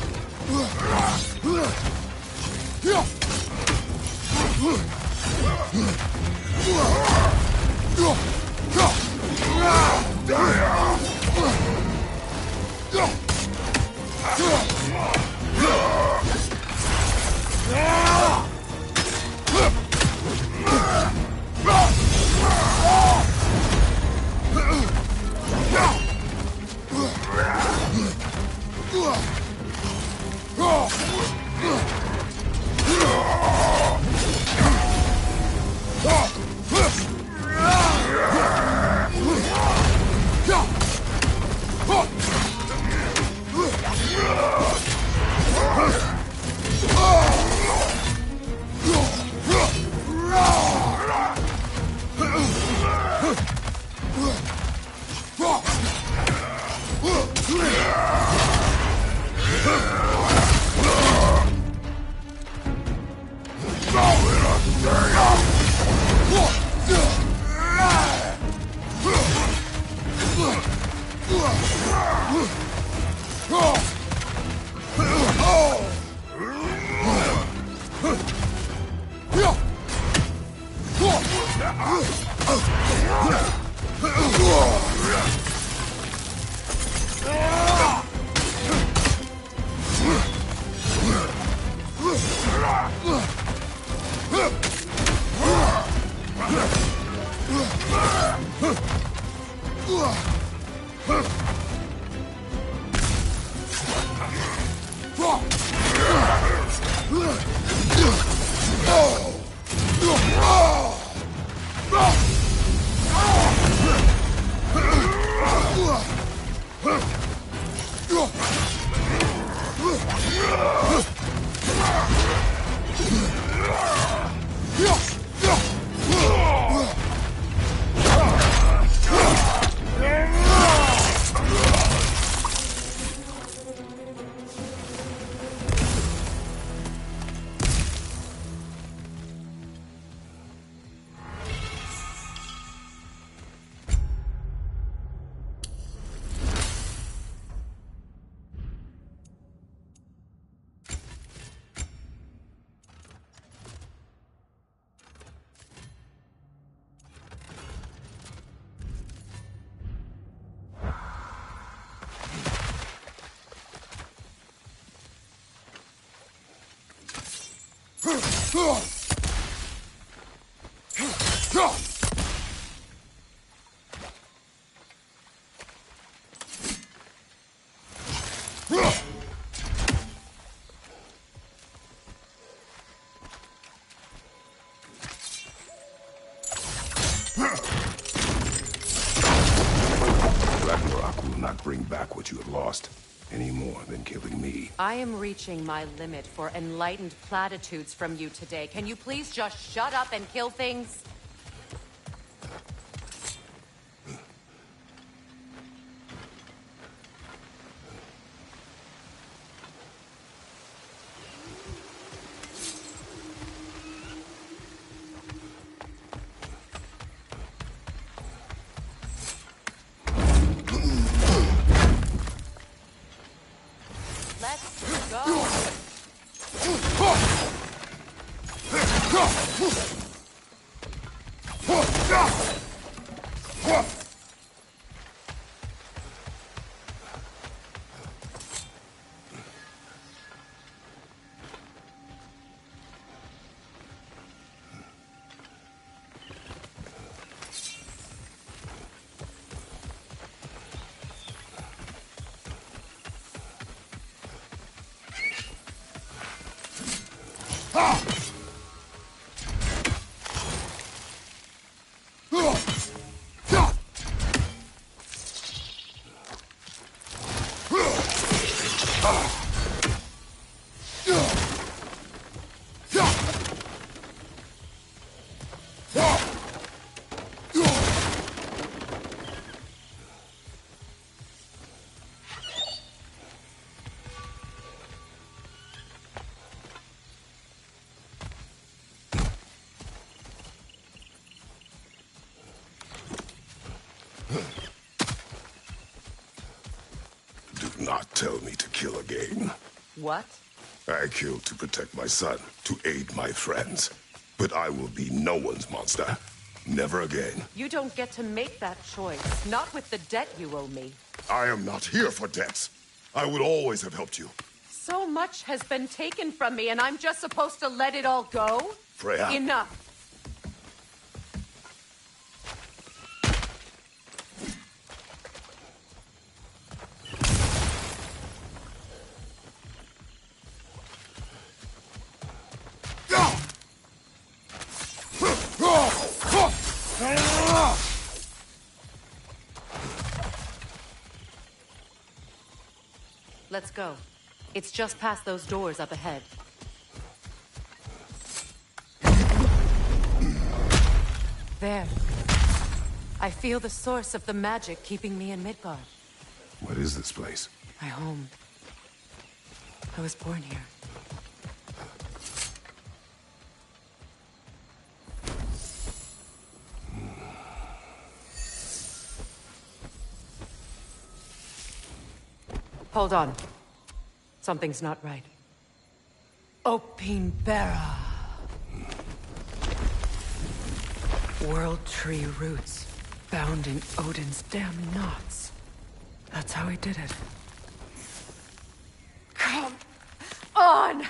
Ragnarok will not bring back what you have lost, any more than killing me. I am reaching my limit for enlightened platitudes from you today. Can you please just shut up and kill things? Do not tell me to kill again. What? I killed to protect my son, to aid my friends. But I will be no one's monster. Never again. You don't get to make that choice. Not with the debt you owe me. I am not here for debts. I would always have helped you. So much has been taken from me, and I'm just supposed to let it all go? Freya. Enough. Let's go. It's just past those doors up ahead. There. I feel the source of the magic keeping me in Midgard. What is this place? My home. I was born here. Hold on. Something's not right. Opinbera. World tree roots, bound in Odin's damn knots. That's how he did it. Come on!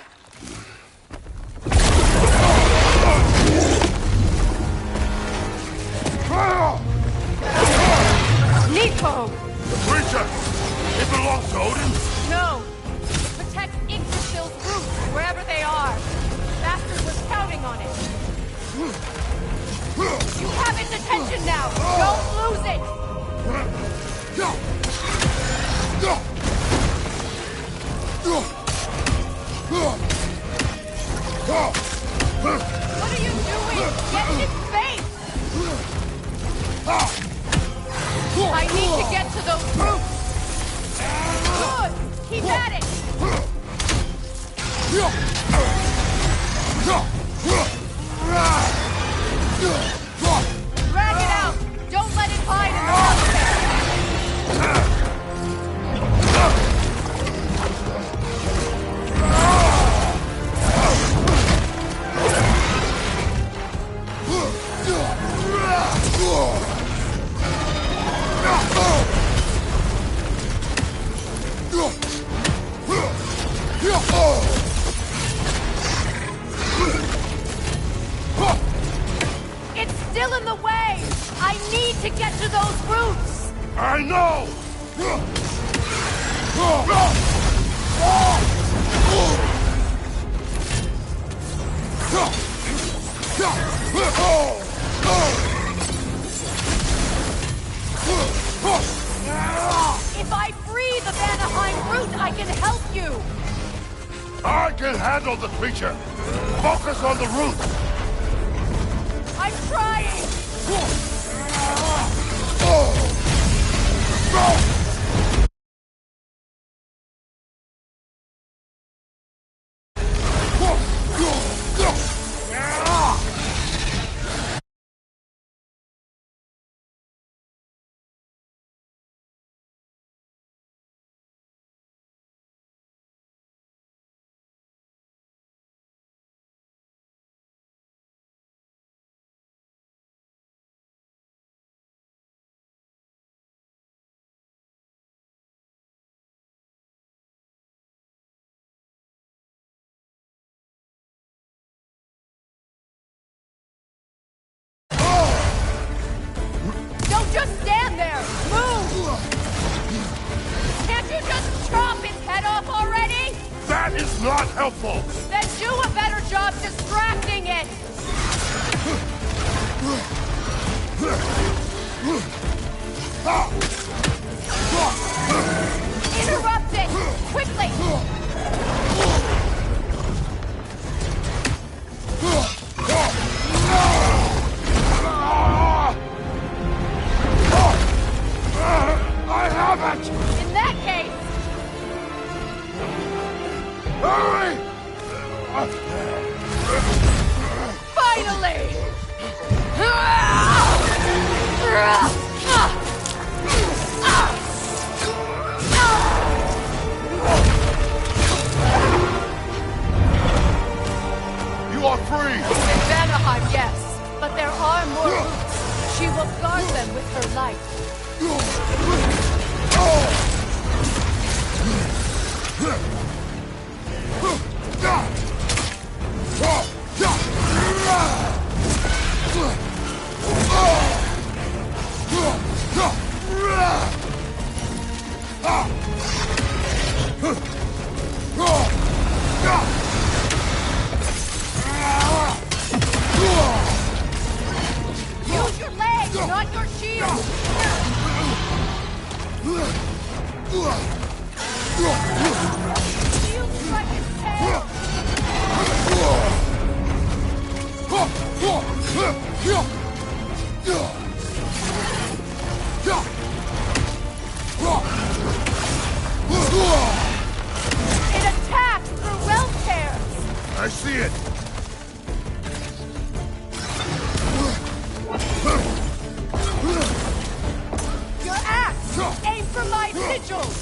now! Don't lose it! What are you doing? Get in his face! I need to get to those roots! Good! Keep at it! Drag it out! Don't let it hide in the mountain! It's still in the way! I need to get to those roots! I know! If I free the Vanaheim root, I can help you! I can handle the creature! Focus on the root! I'm trying! Just stand there! Move! Can't you just chop his head off already? That is not helpful! Then do a better job distracting it! Interrupt it! Quickly! I have it! In that case... Hurry! Finally! You are free! In Vanaheim, yes. But there are more roots. She will guard them with her light. Use your legs, not your shield! Shield strike his tail! It attacks through wealth tears! I see it! Your axe! Aim for my sigils!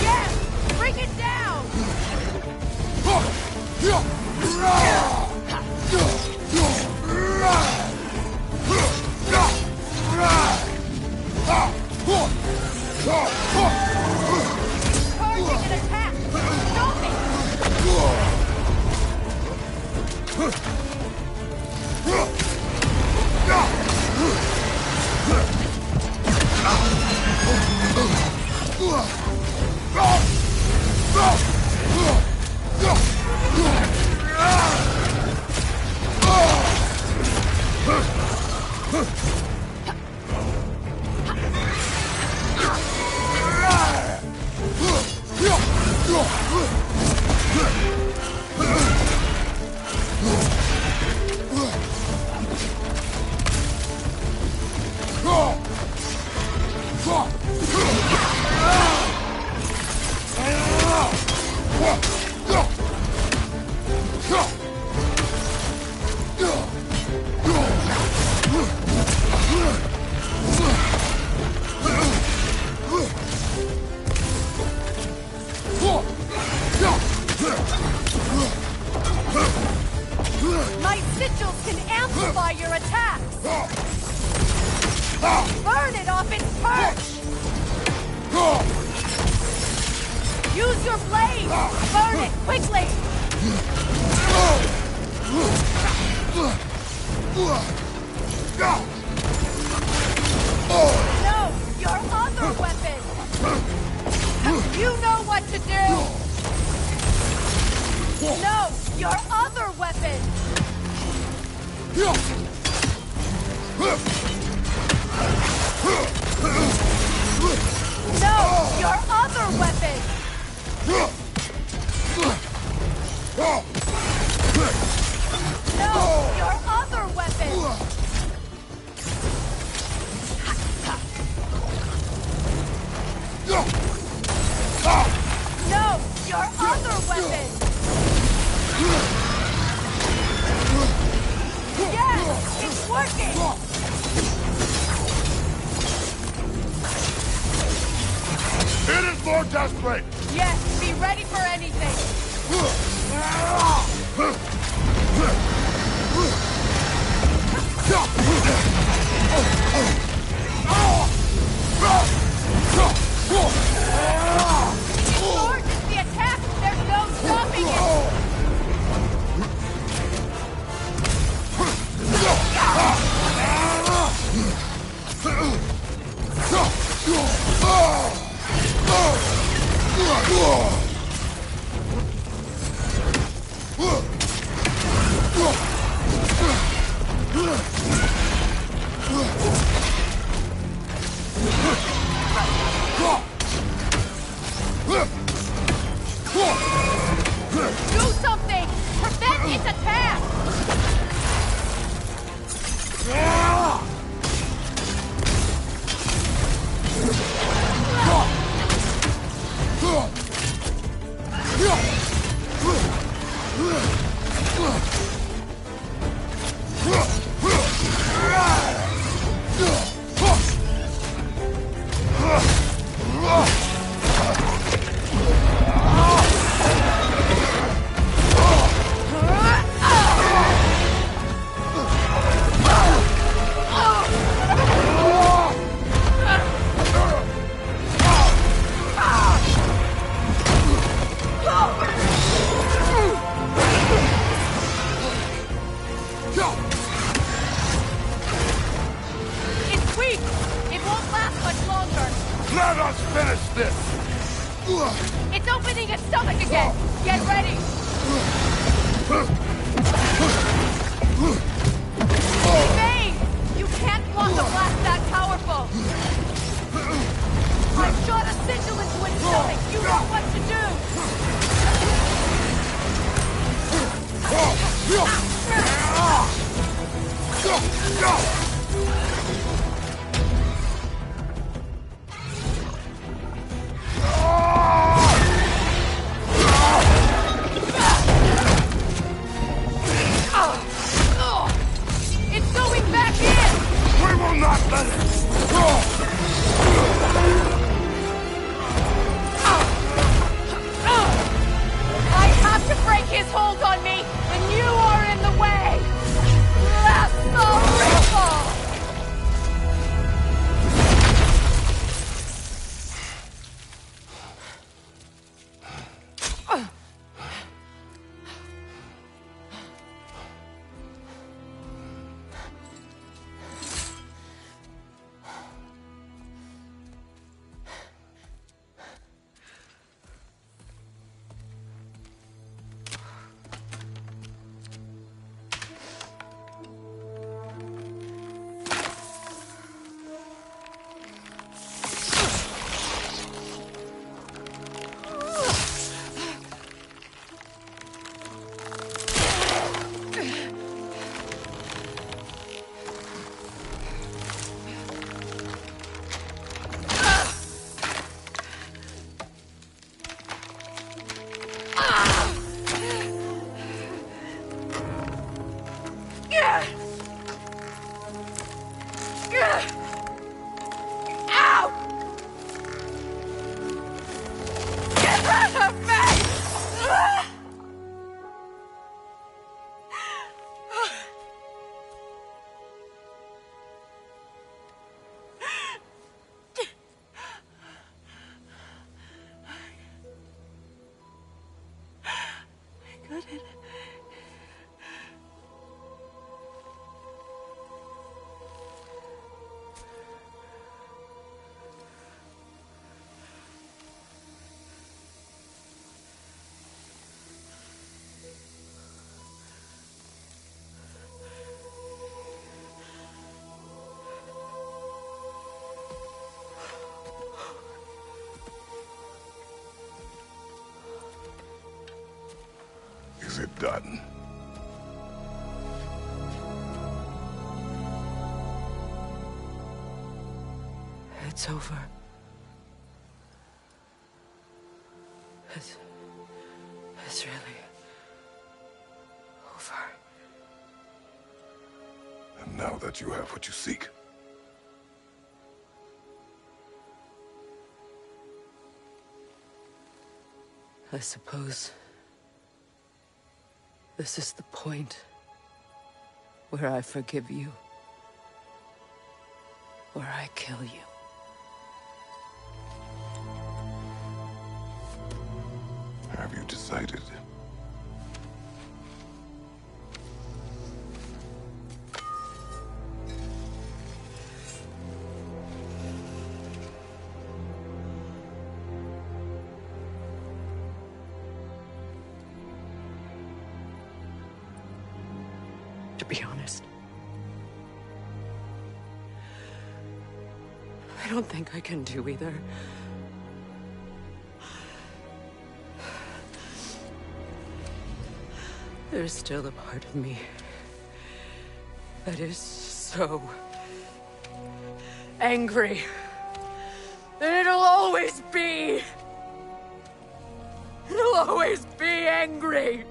Yes! Bring it down! Charging an attack! Stop it! My sigils can amplify your attacks! Burn it off its perch! Use your blade! Burn it quickly! No! Your other weapon! You know what to do! No! Your other weapon! No! Your other weapon! No! Your other weapon! No! Your other weapon! Yes! It's working! It is more desperate! Yes! Be ready for anything! Sword is the attack! There's no stopping it! Do something! Prevent its attack! It's weak! It won't last much longer! Let us finish this! It's opening its stomach again! Get ready! Evade! You can't block a blast that powerful! I shot a sigil into its stomach! You know what to do! It's going back in! We will not let it! I have to break his hold on me, and you are in the way! Lasso rifle! done. It's over. It's really over. And now that you have what you seek, I suppose this is the point where I forgive you, where I kill you. have you decided? To be honest, I don't think I can do either. There's still a part of me that is so angry that it'll always be angry.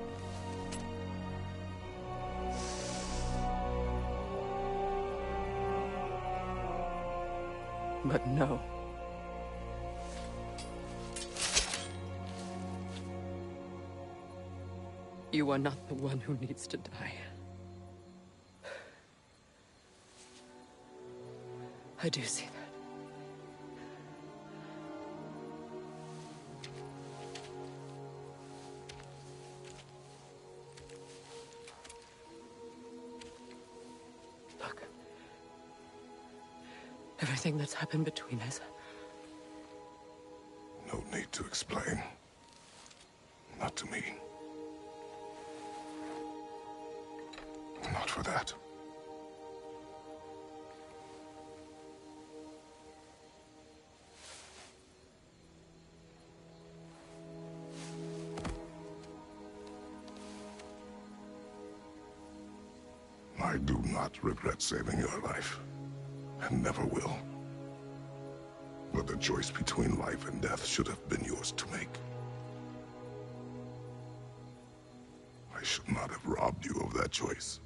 But no. You are not the one who needs to die. I do see that. Look. Everything that's happened between us. No need to explain. Not to me. Not for that. I do not regret saving your life, and never will. But the choice between life and death should have been yours to make. I should not have robbed you of that choice.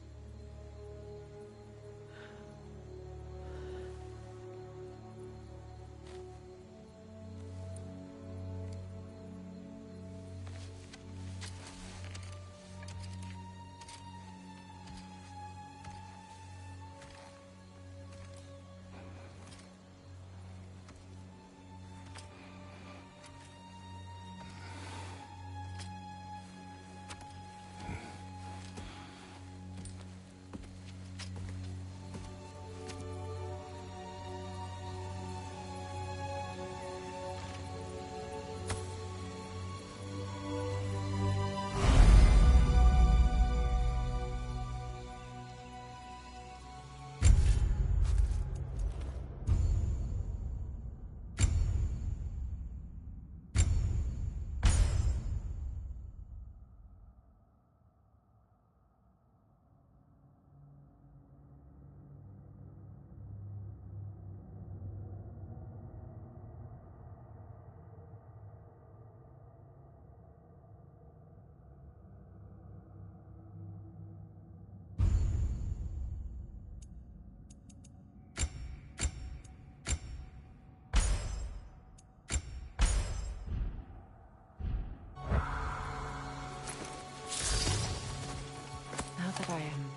I am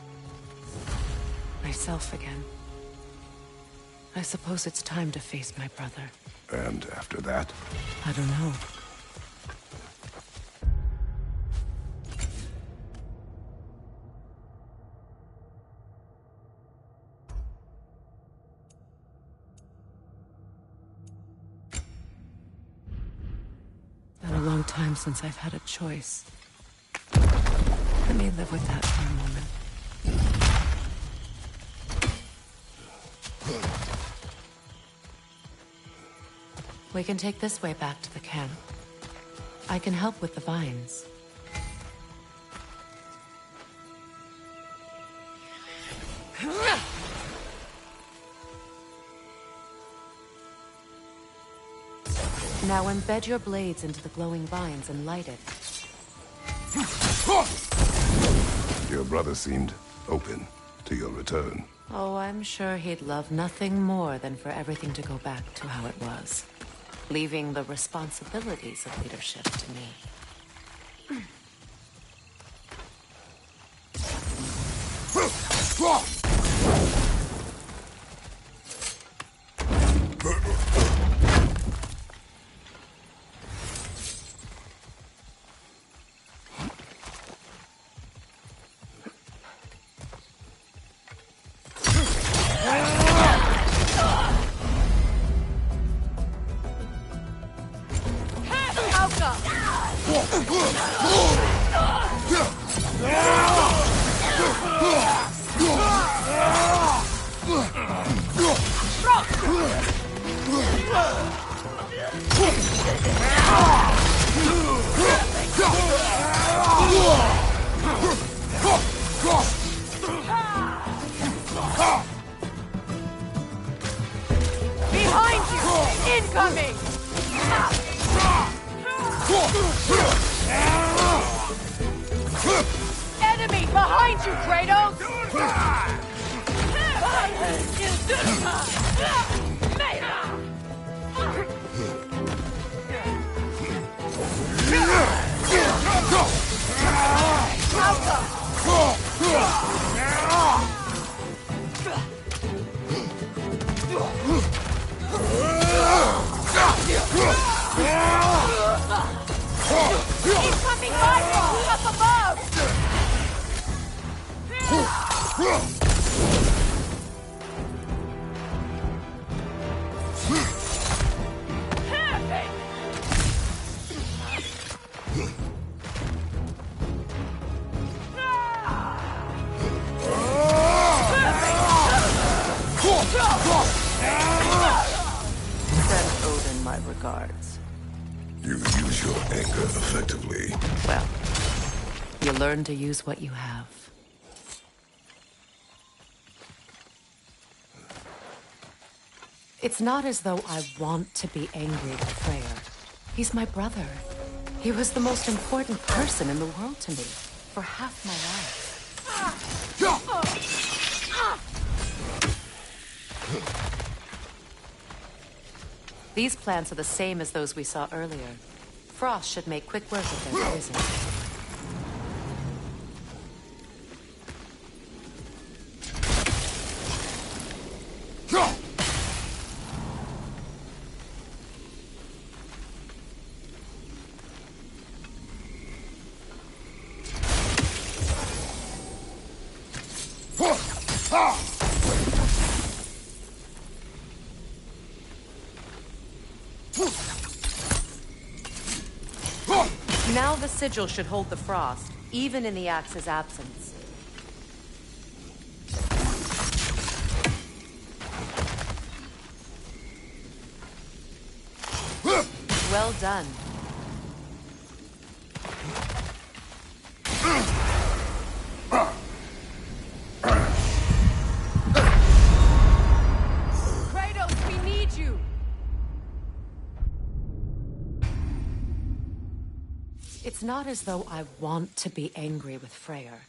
myself again. I suppose it's time to face my brother. And after that? I don't know. Been a long time since I've had a choice. Let me live with that for a moment. We can take this way back to the camp. I can help with the vines. Now embed your blades into the glowing vines and light it. Your brother seemed open to your return. Oh, I'm sure he'd love nothing more than for everything to go back to how it was, leaving the responsibilities of leadership to me. Behind you! Incoming! Enemy behind you, Kratos! Incoming rifle up above! Send Odin my regards. You use your anger effectively. Well, you learn to use what you have. It's not as though I want to be angry with Freyr. He's my brother. He was the most important person in the world to me for half my life. These plants are the same as those we saw earlier. Frost should make quick work of their poison. Now the sigil should hold the frost, even in the axe's absence. Well done. Kratos, we need you! It's not as though I want to be angry with Freyr.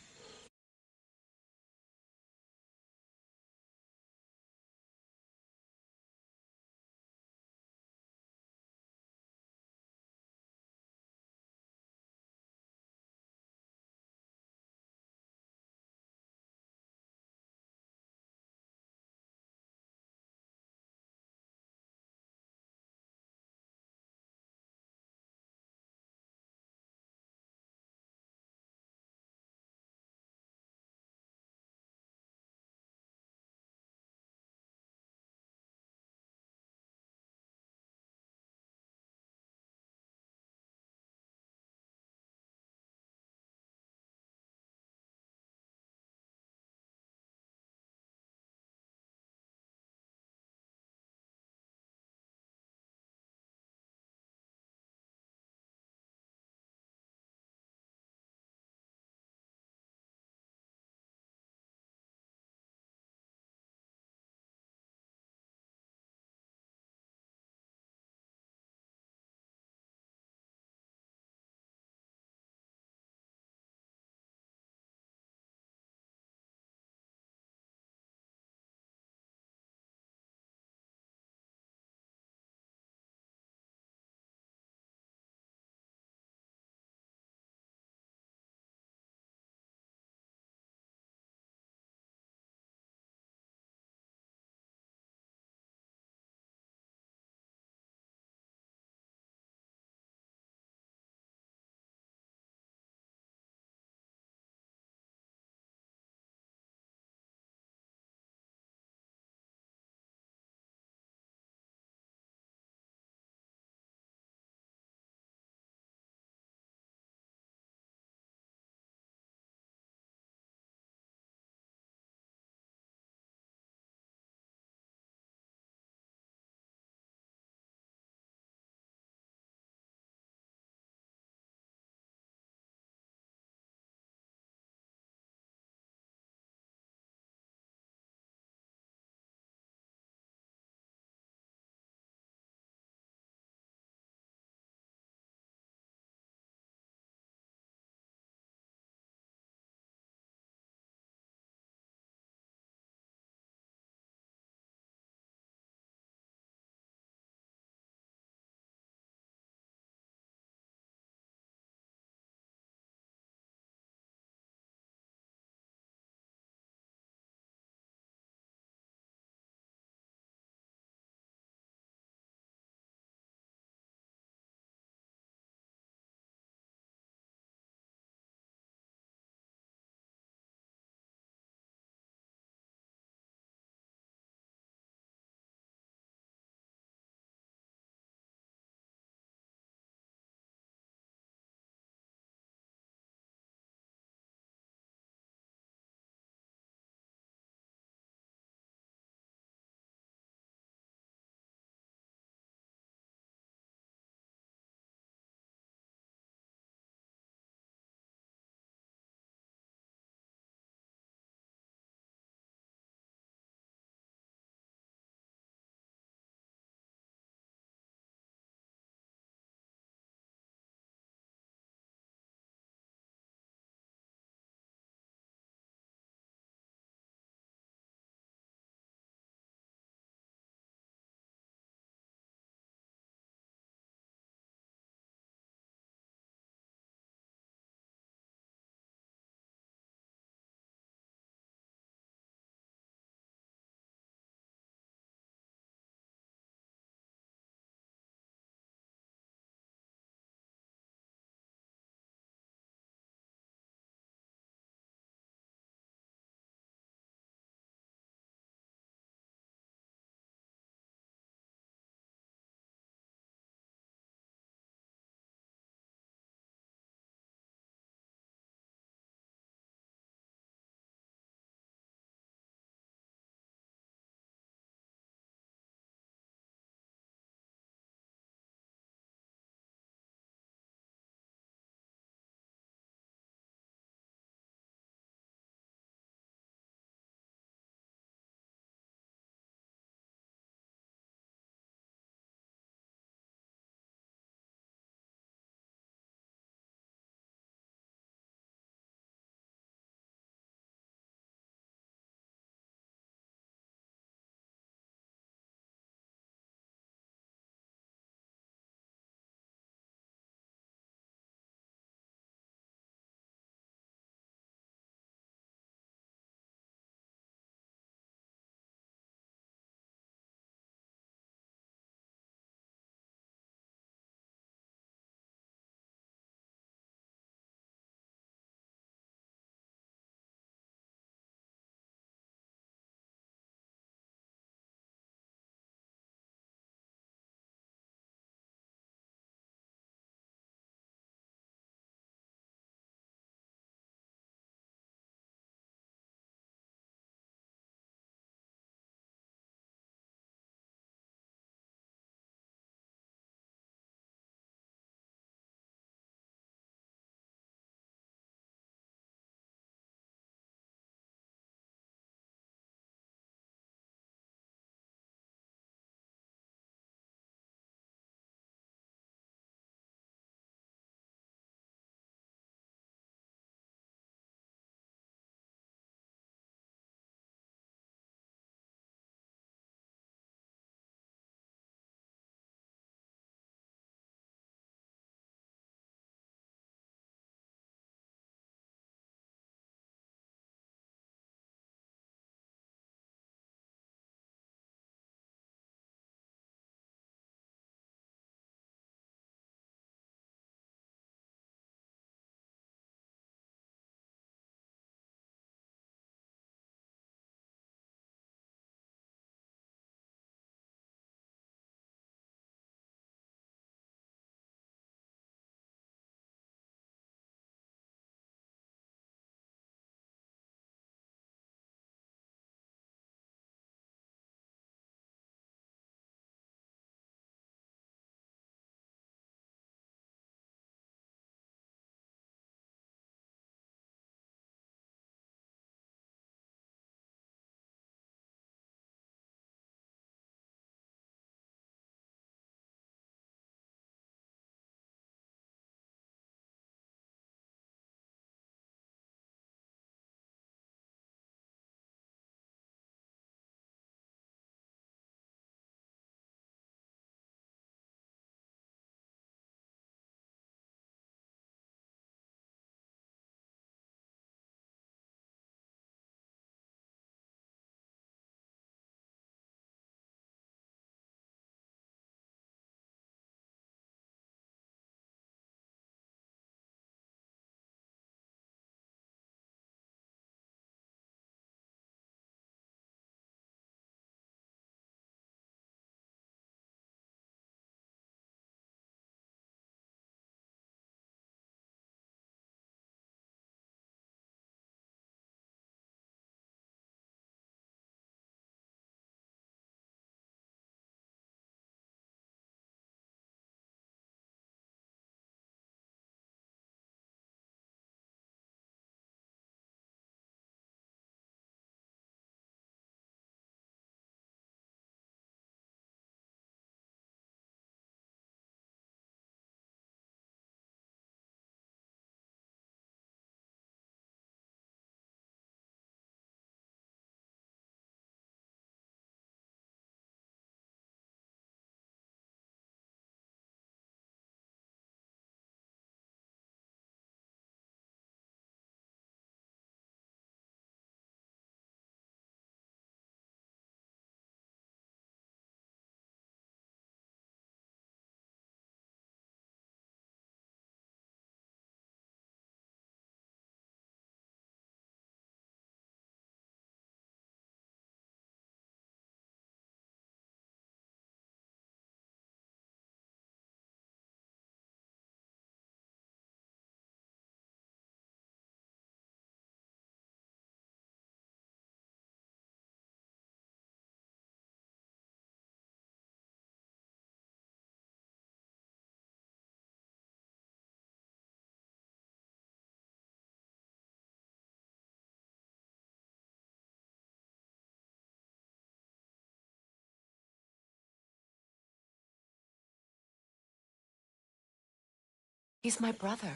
He's my brother.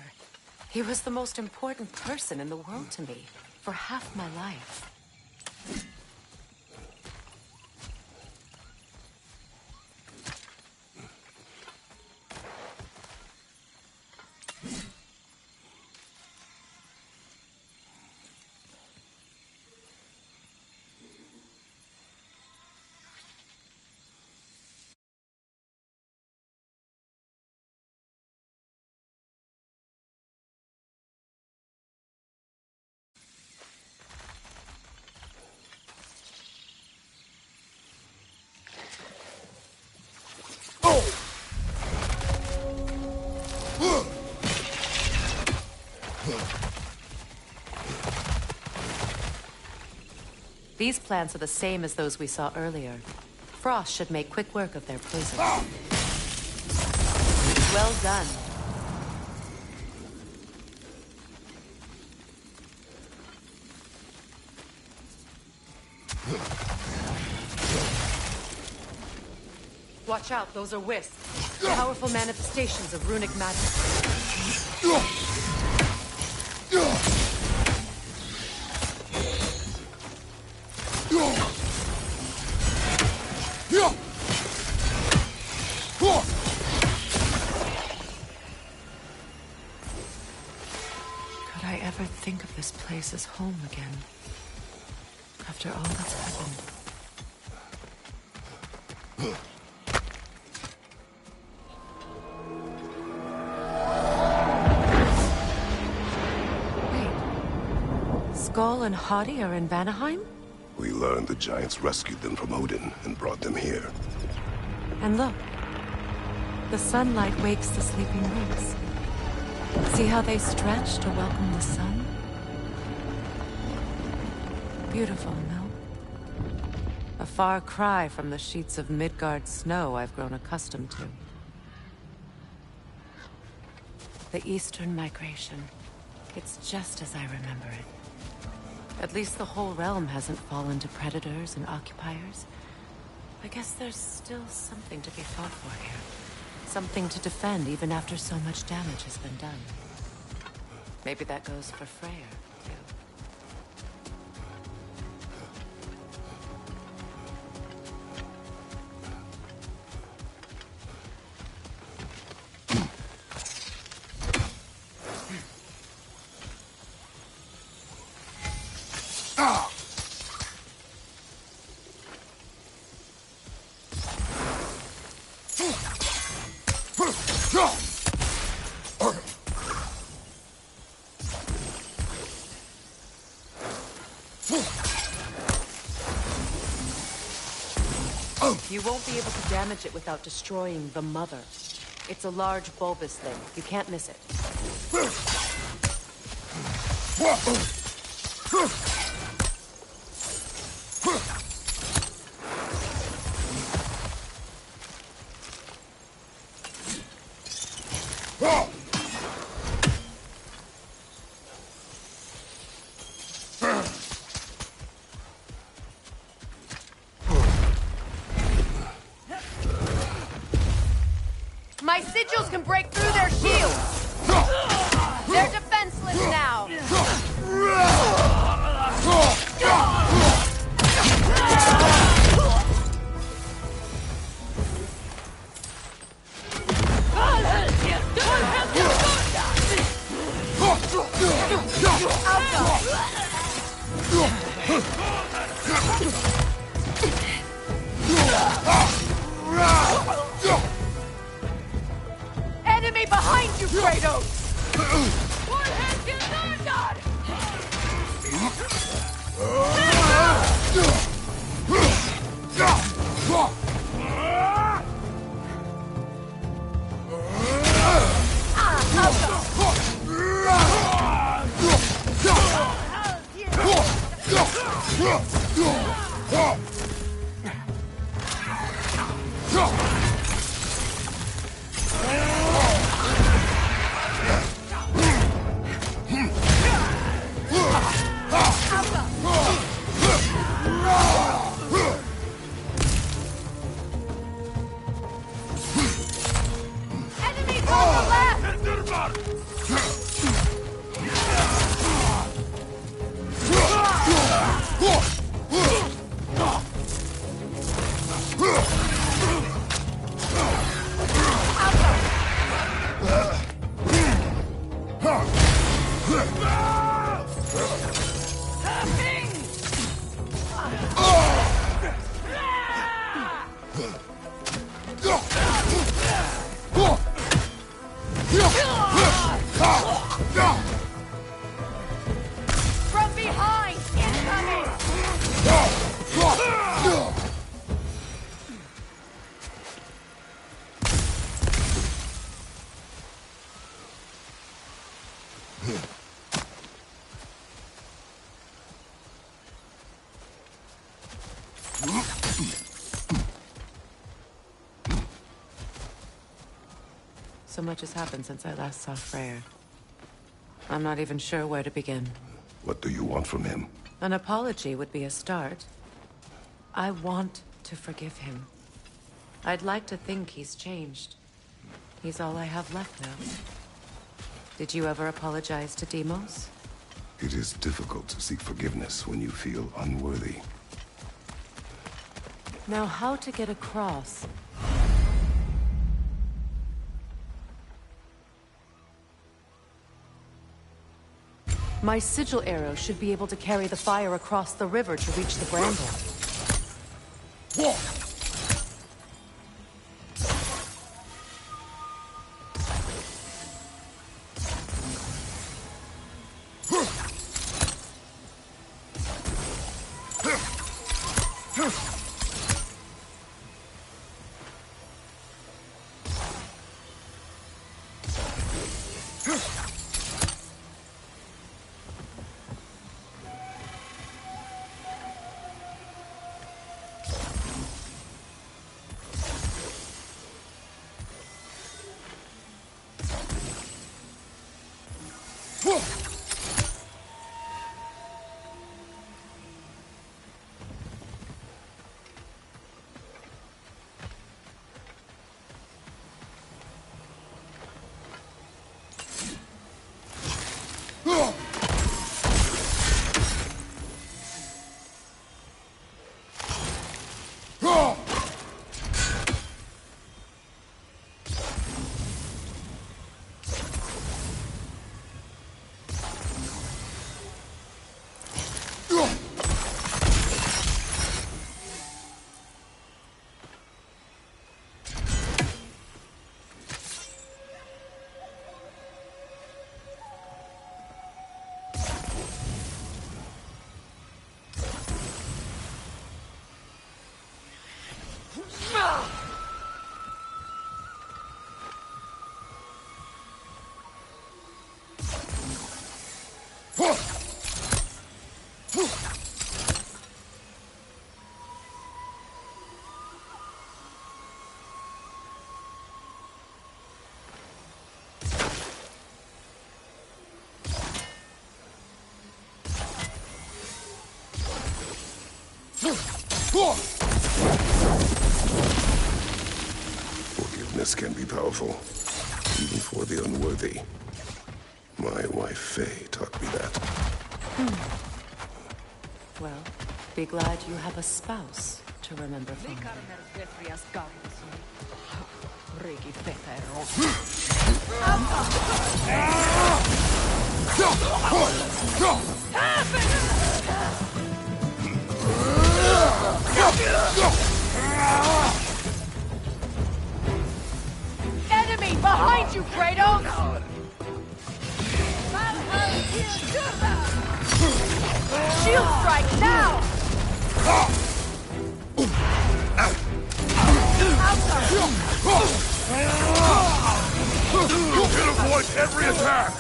He was the most important person in the world to me for half my life. These plants are the same as those we saw earlier. Frost should make quick work of their poison. Well done. Watch out, those are wisps. Powerful manifestations of runic magic. Could I ever think of this place as home again? After all that's happened. Skull and Hadi are in Vanaheim? We learned the giants rescued them from Odin and brought them here. And look. The sunlight wakes the sleeping roots. See how they stretch to welcome the sun? Beautiful, no? A far cry from the sheets of Midgard snow I've grown accustomed to. The Eastern Migration. It's just as I remember it. At least the whole realm hasn't fallen to predators and occupiers. I guess there's still something to be fought for here. Something to defend even after so much damage has been done. Maybe that goes for Freyr, too. You won't be able to damage it without destroying the mother. It's a large bulbous thing. You can't miss it. My sigils can break through their shields! They're defenseless now! Enemy behind you, Kratos! One hand can God! So much has happened since I last saw Freyr. I'm not even sure where to begin. What do you want from him? An apology would be a start. I want to forgive him. I'd like to think he's changed. He's all I have left now. Did you ever apologize to Deimos? It is difficult to seek forgiveness when you feel unworthy. Now, how to get across? My sigil arrow should be able to carry the fire across the river to reach the bramble. Forgiveness can be powerful, even for the unworthy. My wife, Faye, taught me that. Well, be glad you have a spouse to remember fondly. Enemy behind you, Kratos! Shield strike now! You can avoid every attack!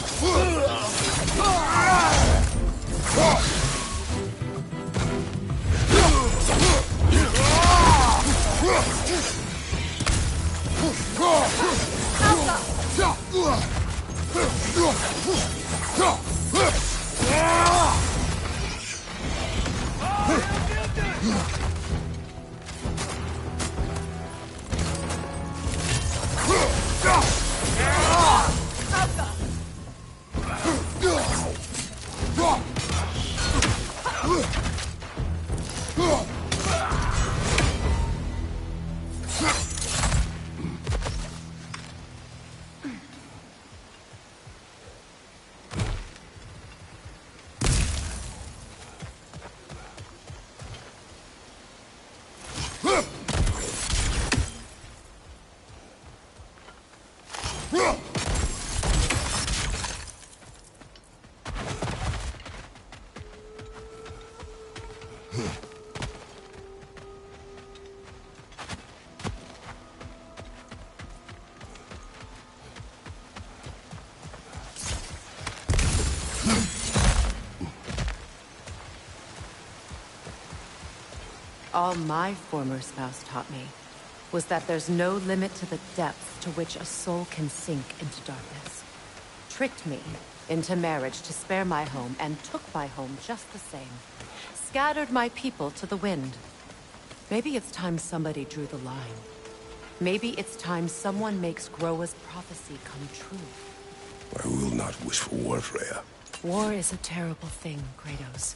All my former spouse taught me. was that there's no limit to the depth to which a soul can sink into darkness. Tricked me into marriage to spare my home, and took my home just the same. Scattered my people to the wind. Maybe it's time somebody drew the line. Maybe it's time someone makes Groa's prophecy come true. I will not wish for war, Freya. War is a terrible thing, Kratos.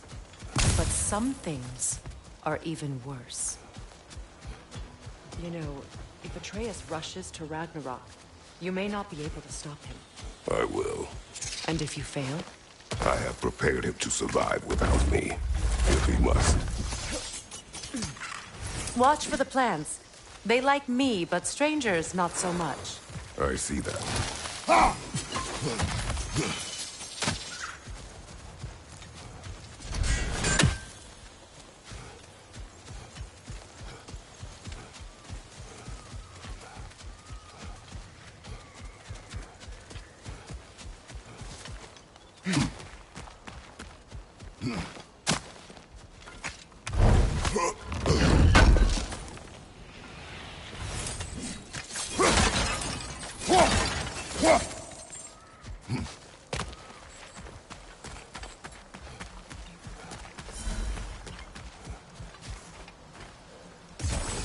But some things are even worse. You know, if Atreus rushes to Ragnarok, you may not be able to stop him. I will. And if you fail? I have prepared him to survive without me, if he must. Watch for the plants. They like me, but strangers not so much. I see that.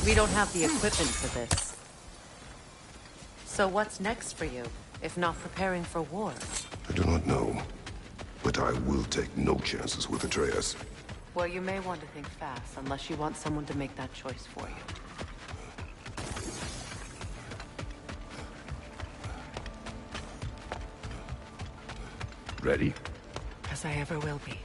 We don't have the equipment for this. So what's next for you, if not preparing for war? I do not know, but I will take no chances with Atreus. Well, you may want to think fast, unless you want someone to make that choice for you. Ready? As I ever will be.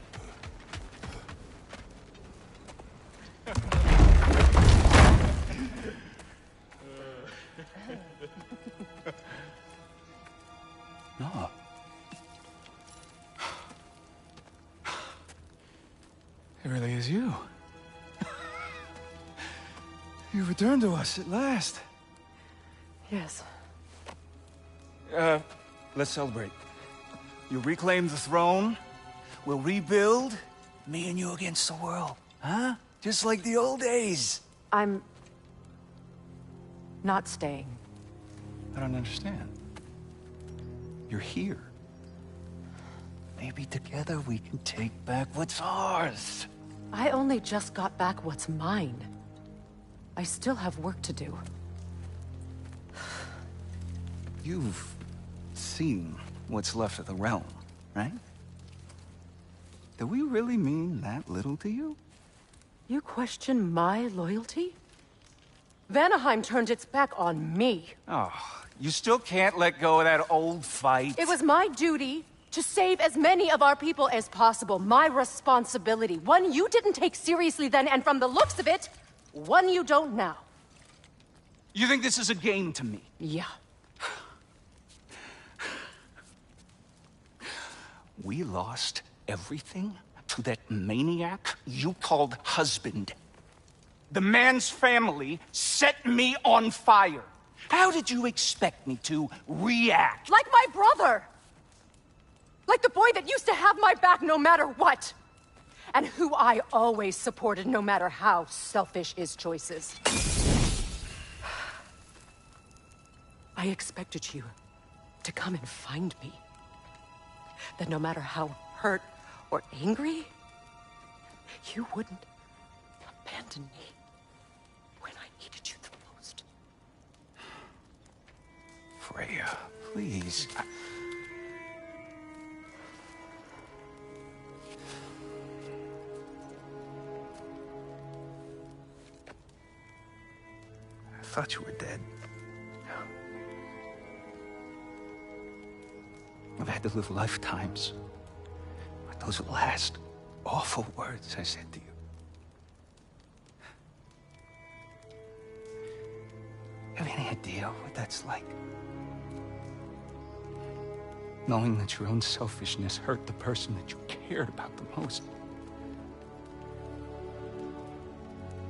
No. It really is you. You returned to us at last. Yes. Let's celebrate. You reclaim the throne. We'll rebuild. Me and you against the world. Huh? Just like the old days. I'm not staying. I don't understand. You're here. Maybe together we can take back what's ours. I only just got back what's mine. I still have work to do. You've seen what's left of the realm, right? Do we really mean that little to you? You question my loyalty? Vanaheim turned its back on me. Oh, you still can't let go of that old fight? It was my duty to save as many of our people as possible. My responsibility. One you didn't take seriously then, and from the looks of it, one you don't now. You think this is a game to me? Yeah. We lost everything to that maniac you called husband. The man's family set me on fire. How did you expect me to react? Like my brother! Like the boy that used to have my back no matter what! And who I always supported no matter how selfish his choices. I expected you to come and find me. That no matter how hurt or angry, you wouldn't abandon me when I needed you the most. Freya, please. I thought you were dead. I've had to live lifetimes with those last awful words I said to you. Have any idea what that's like? Knowing that your own selfishness hurt the person that you cared about the most.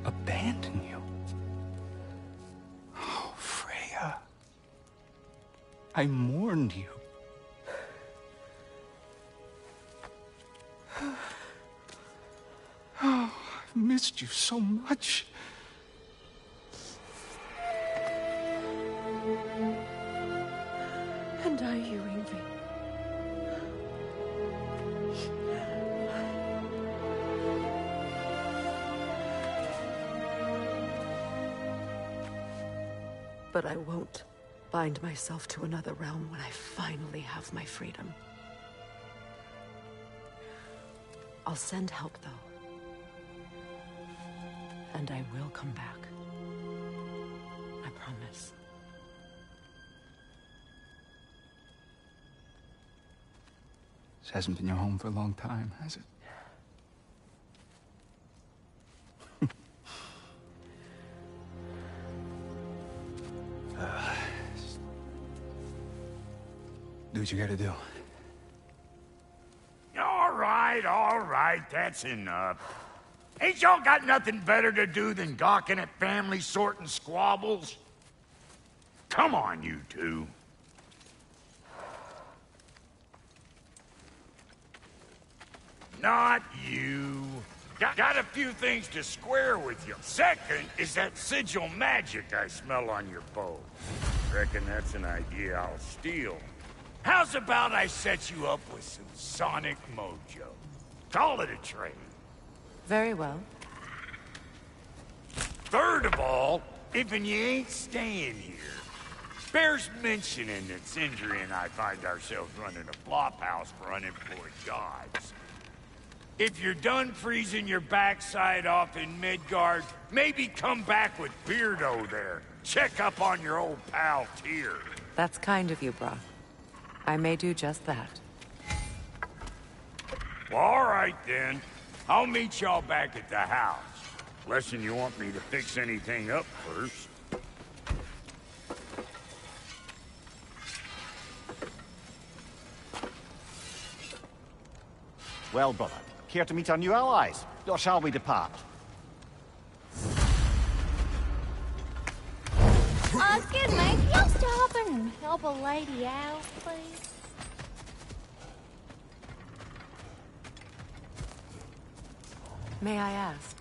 Abandon you. Oh, Freya. I mourned you. Oh, I've missed you so much. And are you angry? But I won't bind myself to another realm when I finally have my freedom. I'll send help, though. And I will come back. I promise. This hasn't been your home for a long time, has it? Do what you gotta do. All right, that's enough. Ain't y'all got nothing better to do than gawking at family sorting squabbles? Come on, you two. Not you. Got a few things to square with you. Second is that sigil magic I smell on your bow. Reckon that's an idea I'll steal. How's about I set you up with some sonic mojo? Call it a trade. Very well. Third of all, if you ain't staying here, bears mentioning that Sindri and I find ourselves running a flop house for unemployed gods. If you're done freezing your backside off in Midgard, maybe come back with Beardo there. Check up on your old pal Tyr. That's kind of you, Brock. I may do just that. Well, all right, then. I'll meet y'all back at the house. Unless you want me to fix anything up first. Well, brother, care to meet our new allies? Or shall we depart? Excuse me, can y'all stop and help a lady out, please? May I ask,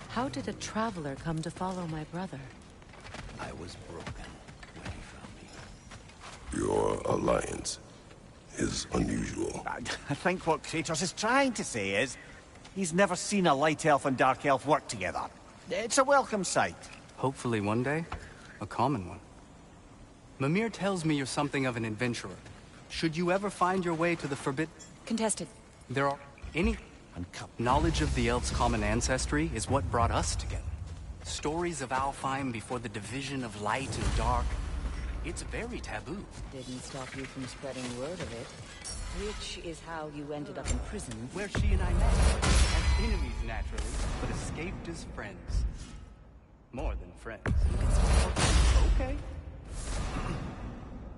how did a traveler come to follow my brother? I was broken when he found me. Your alliance is unusual. I think what Kratos is trying to say is, he's never seen a light elf and dark elf work together. It's a welcome sight. Hopefully one day, a common one. Mimir tells me you're something of an adventurer. Should you ever find your way to the Forbidden... Contested. There are any... Knowledge of the elves' common ancestry is what brought us together. Stories of Alfheim before the division of light and dark. It's very taboo. Didn't stop you from spreading word of it. Which is how you ended up in prison. Where she and I met. As enemies, naturally, but escaped as friends. More than friends. Okay.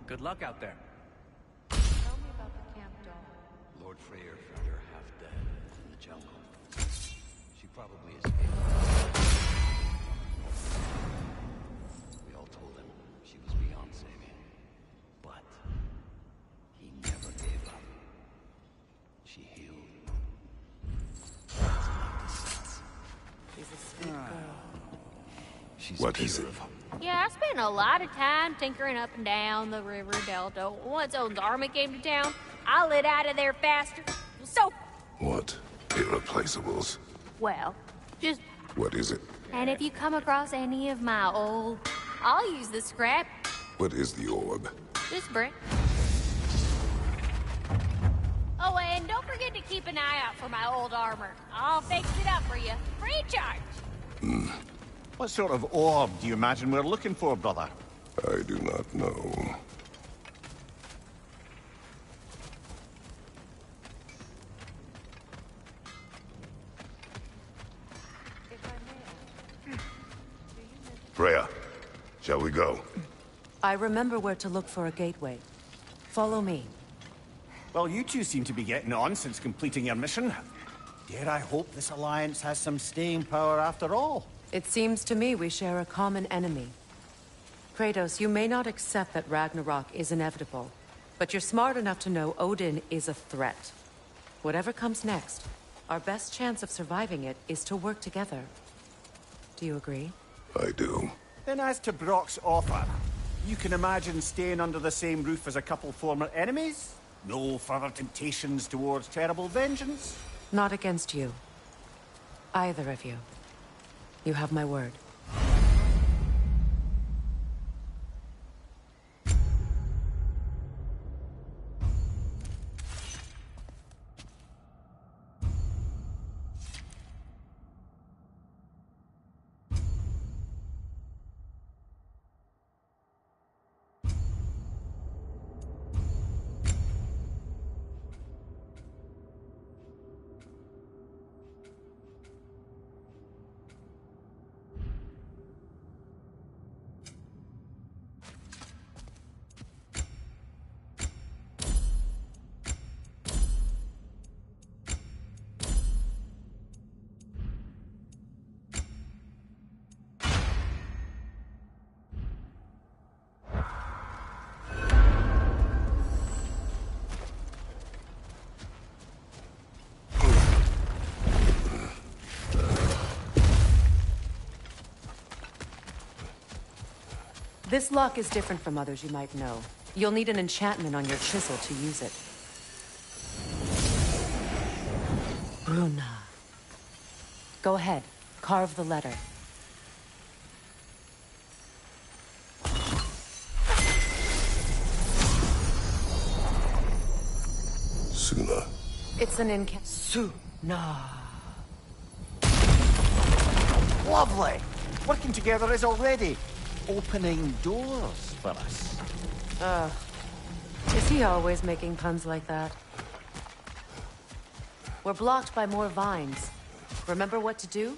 Good luck out there. Tell me about the camp doll. Lord Freyr found her half dead in the jungle. She probably escaped. We all told him she was beyond saving. But he never gave up. She healed. That's enough to sense. She's a sweet girl. She's what is it? Yeah, I spent a lot of time tinkering up and down the river delta. Once Odin's army came to town, I lit out of there faster. So... What? Irreplaceables? Well, just... What is it? And if you come across any of my old... I'll use the scrap. What is the orb? Just brick. Oh, and don't forget to keep an eye out for my old armor. I'll fix it up for you. Free charge. What sort of orb do you imagine we're looking for, brother? I do not know. Freya, shall we go? I remember where to look for a gateway. Follow me. Well, you two seem to be getting on since completing your mission. Dare I hope this alliance has some staying power after all? It seems to me we share a common enemy. Kratos, you may not accept that Ragnarok is inevitable, but you're smart enough to know Odin is a threat. Whatever comes next, our best chance of surviving it is to work together. Do you agree? I do. Then as to Brock's offer, You can imagine staying under the same roof as a couple former enemies? No further temptations towards terrible vengeance? Not against you. Either of you. You have my word. This lock is different from others you might know. You'll need an enchantment on your chisel to use it. Bruna. Go ahead. Carve the letter. Suna. It's an Suna. Lovely! Working together is already opening doors for us. Is he always making puns like that? We're blocked by more vines. Remember what to do?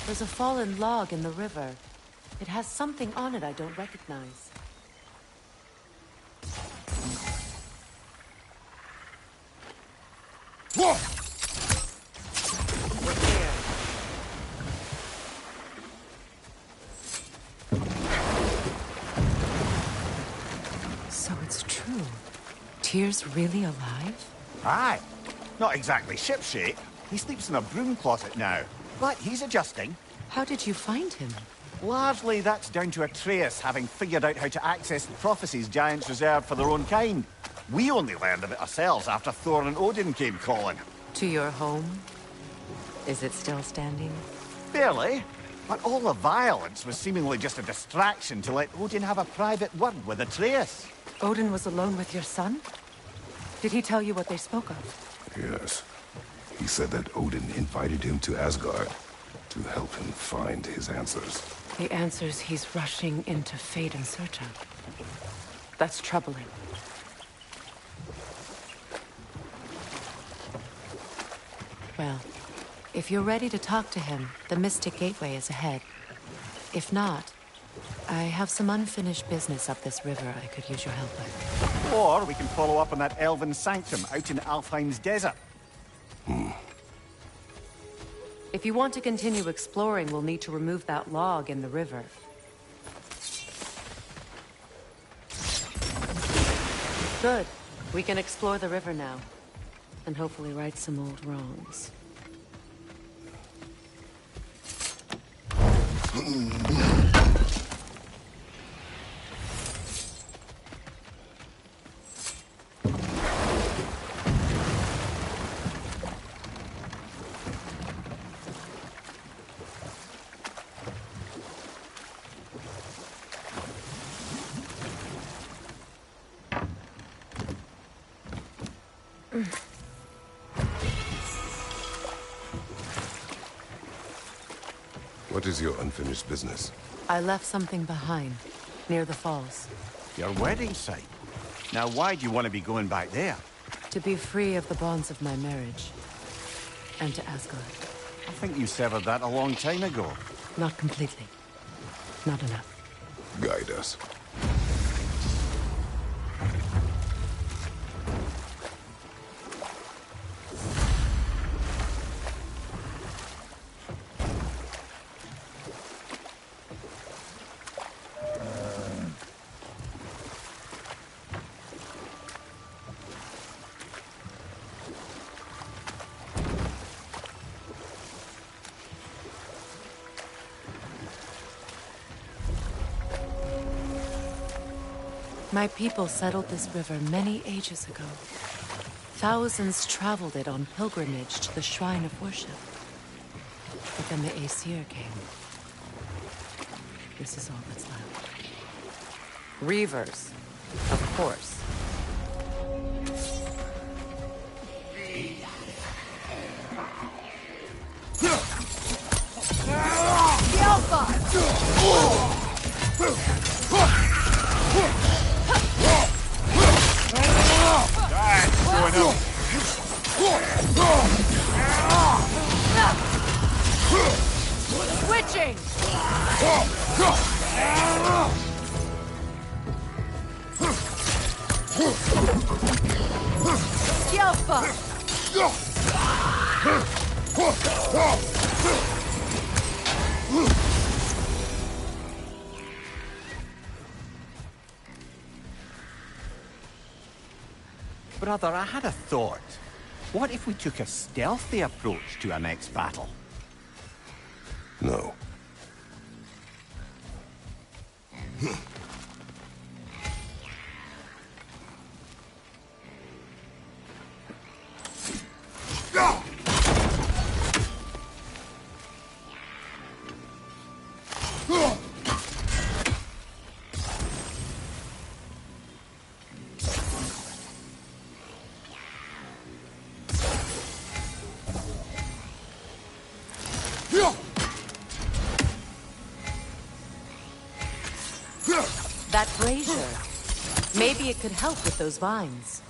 There's a fallen log in the river. It has something on it I don't recognize. We're here. So it's true. Tyr's really alive? Aye. Not exactly shipshape. He sleeps in a broom closet now. But he's adjusting. How did you find him? Largely that's down to Atreus having figured out how to access the prophecies giants reserved for their own kind. We only learned of it ourselves after Thor and Odin came calling. To your home? Is it still standing? Barely. But all the violence was seemingly just a distraction to let Odin have a private word with Atreus. Odin was alone with your son? Did he tell you what they spoke of? Yes. He said that Odin invited him to Asgard to help him find his answers. The answers he's rushing into fate in search of. That's troubling. Well, if you're ready to talk to him, the Mystic Gateway is ahead. If not, I have some unfinished business up this river I could use your help with. Or we can follow up on that elven sanctum out in Alfheim's desert. If you want to continue exploring, we'll need to remove that log in the river. Good. We can explore the river now. And hopefully right some old wrongs. What is your unfinished business? I left something behind, near the falls. Your wedding site? Now why do you want to be going back there? To be free of the bonds of my marriage. And to Asgard. I think you severed that a long time ago. Not completely. Not enough. Guide us. My people settled this river many ages ago. Thousands traveled it on pilgrimage to the shrine of worship. But then the Aesir came. This is all that's left. Reavers, of course. Switching! Brother, I had a thought. What if we took a stealthy approach to our next battle? No. That brazier. Maybe it could help with those vines.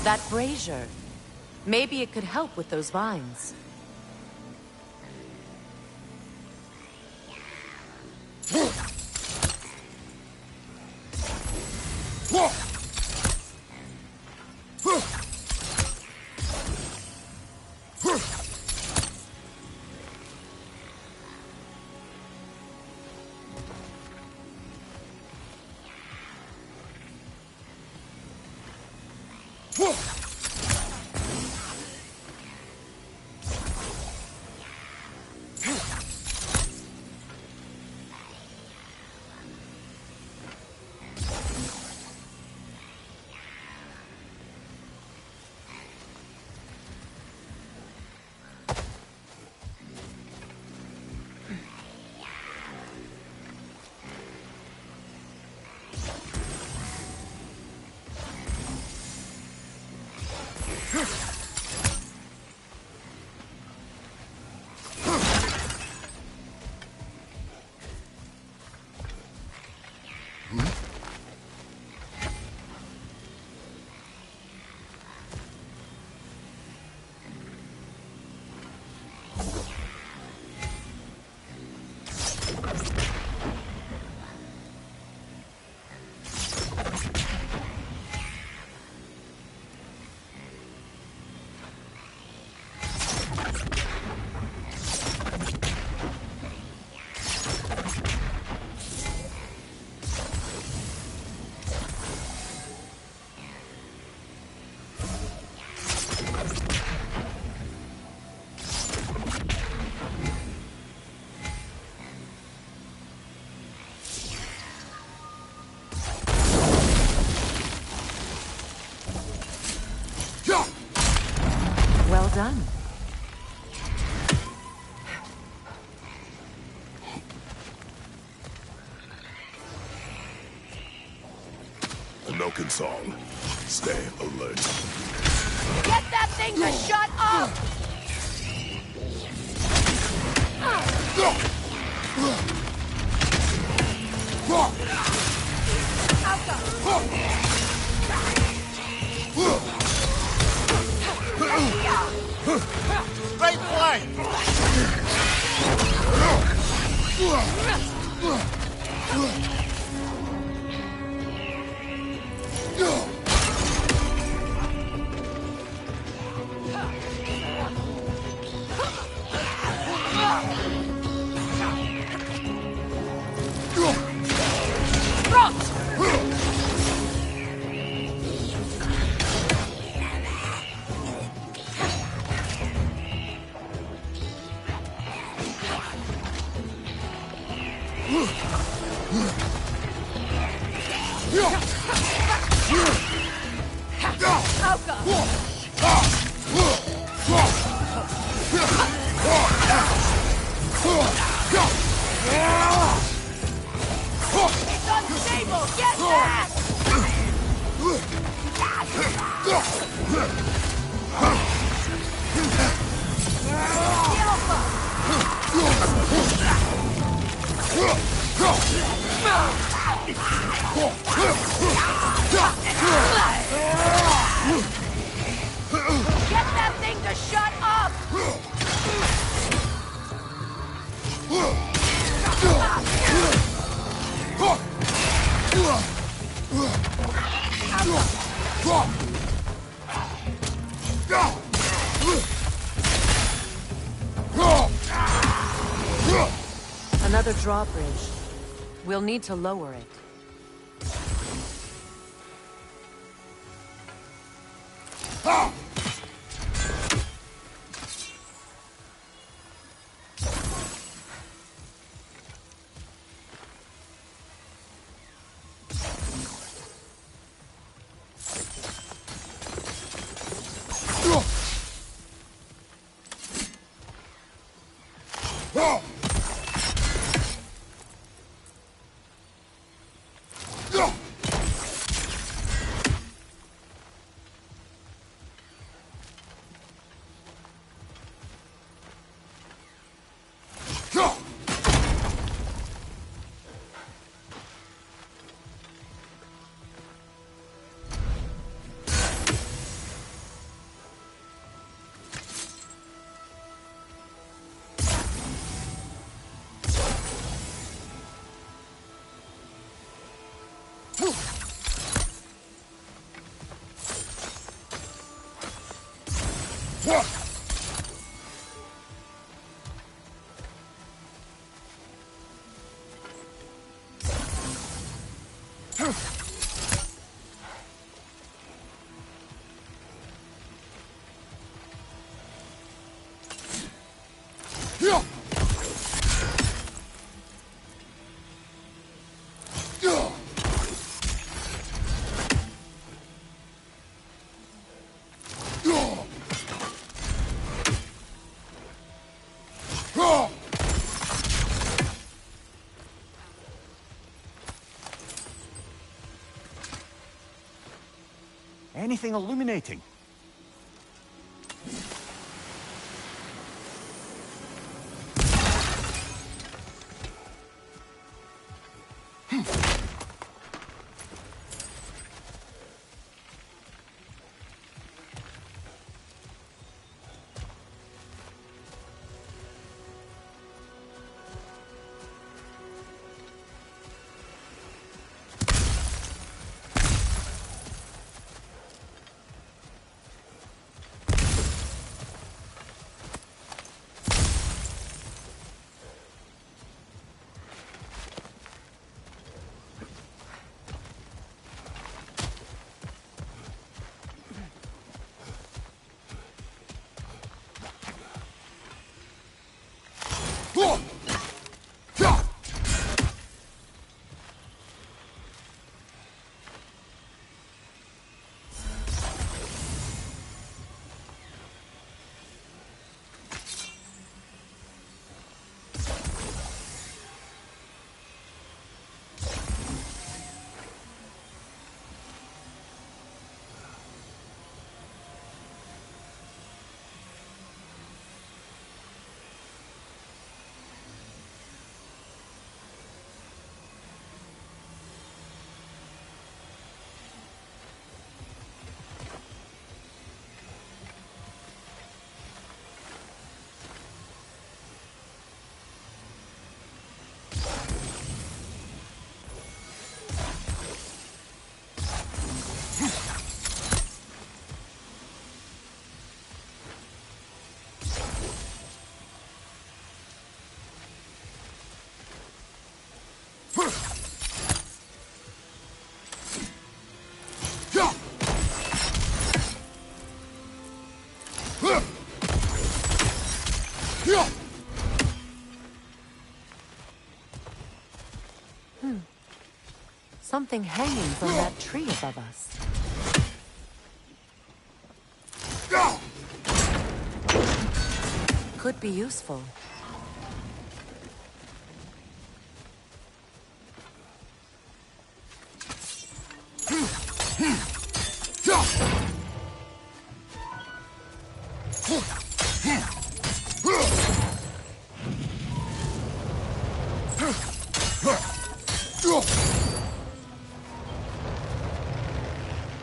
That brazier. Maybe it could help with those vines. Well done. A note Falcon song. Stay alert. Get that thing to shut up! Right play! It's unstable! Get back! Get that thing to shut up! Another drawbridge. We'll need to lower it. Anything illuminating? Something hanging from that tree above us. Could be useful.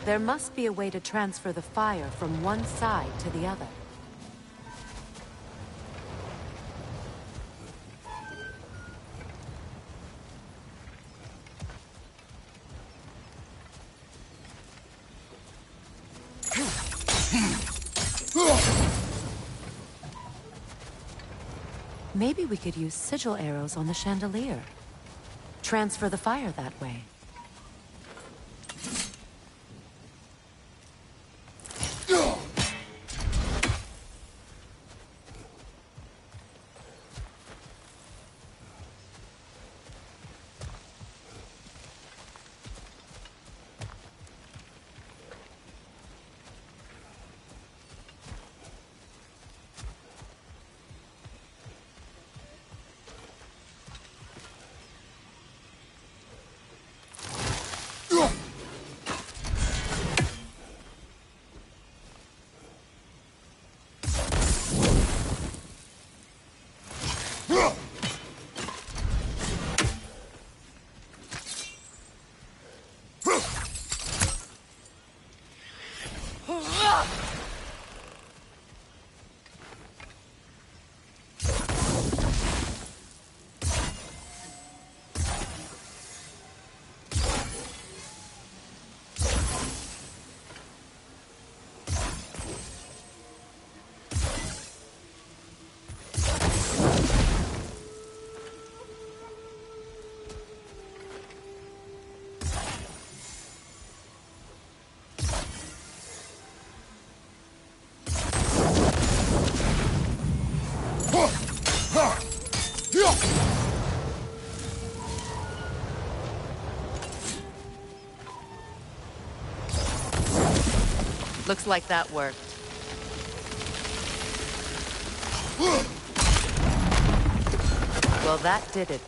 There must be a way to transfer the fire from one side to the other. Maybe we could use sigil arrows on the chandelier. Transfer the fire that way. Looks like that worked. Well, that did it.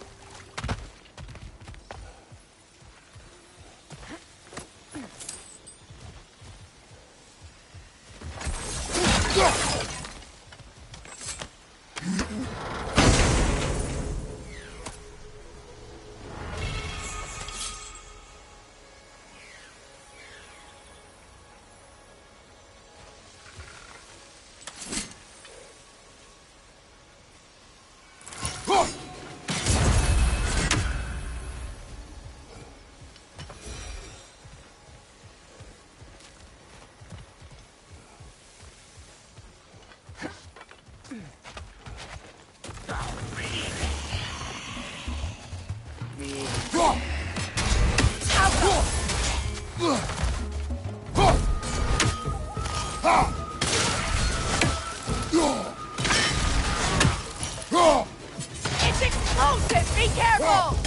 It's explosive! Be careful!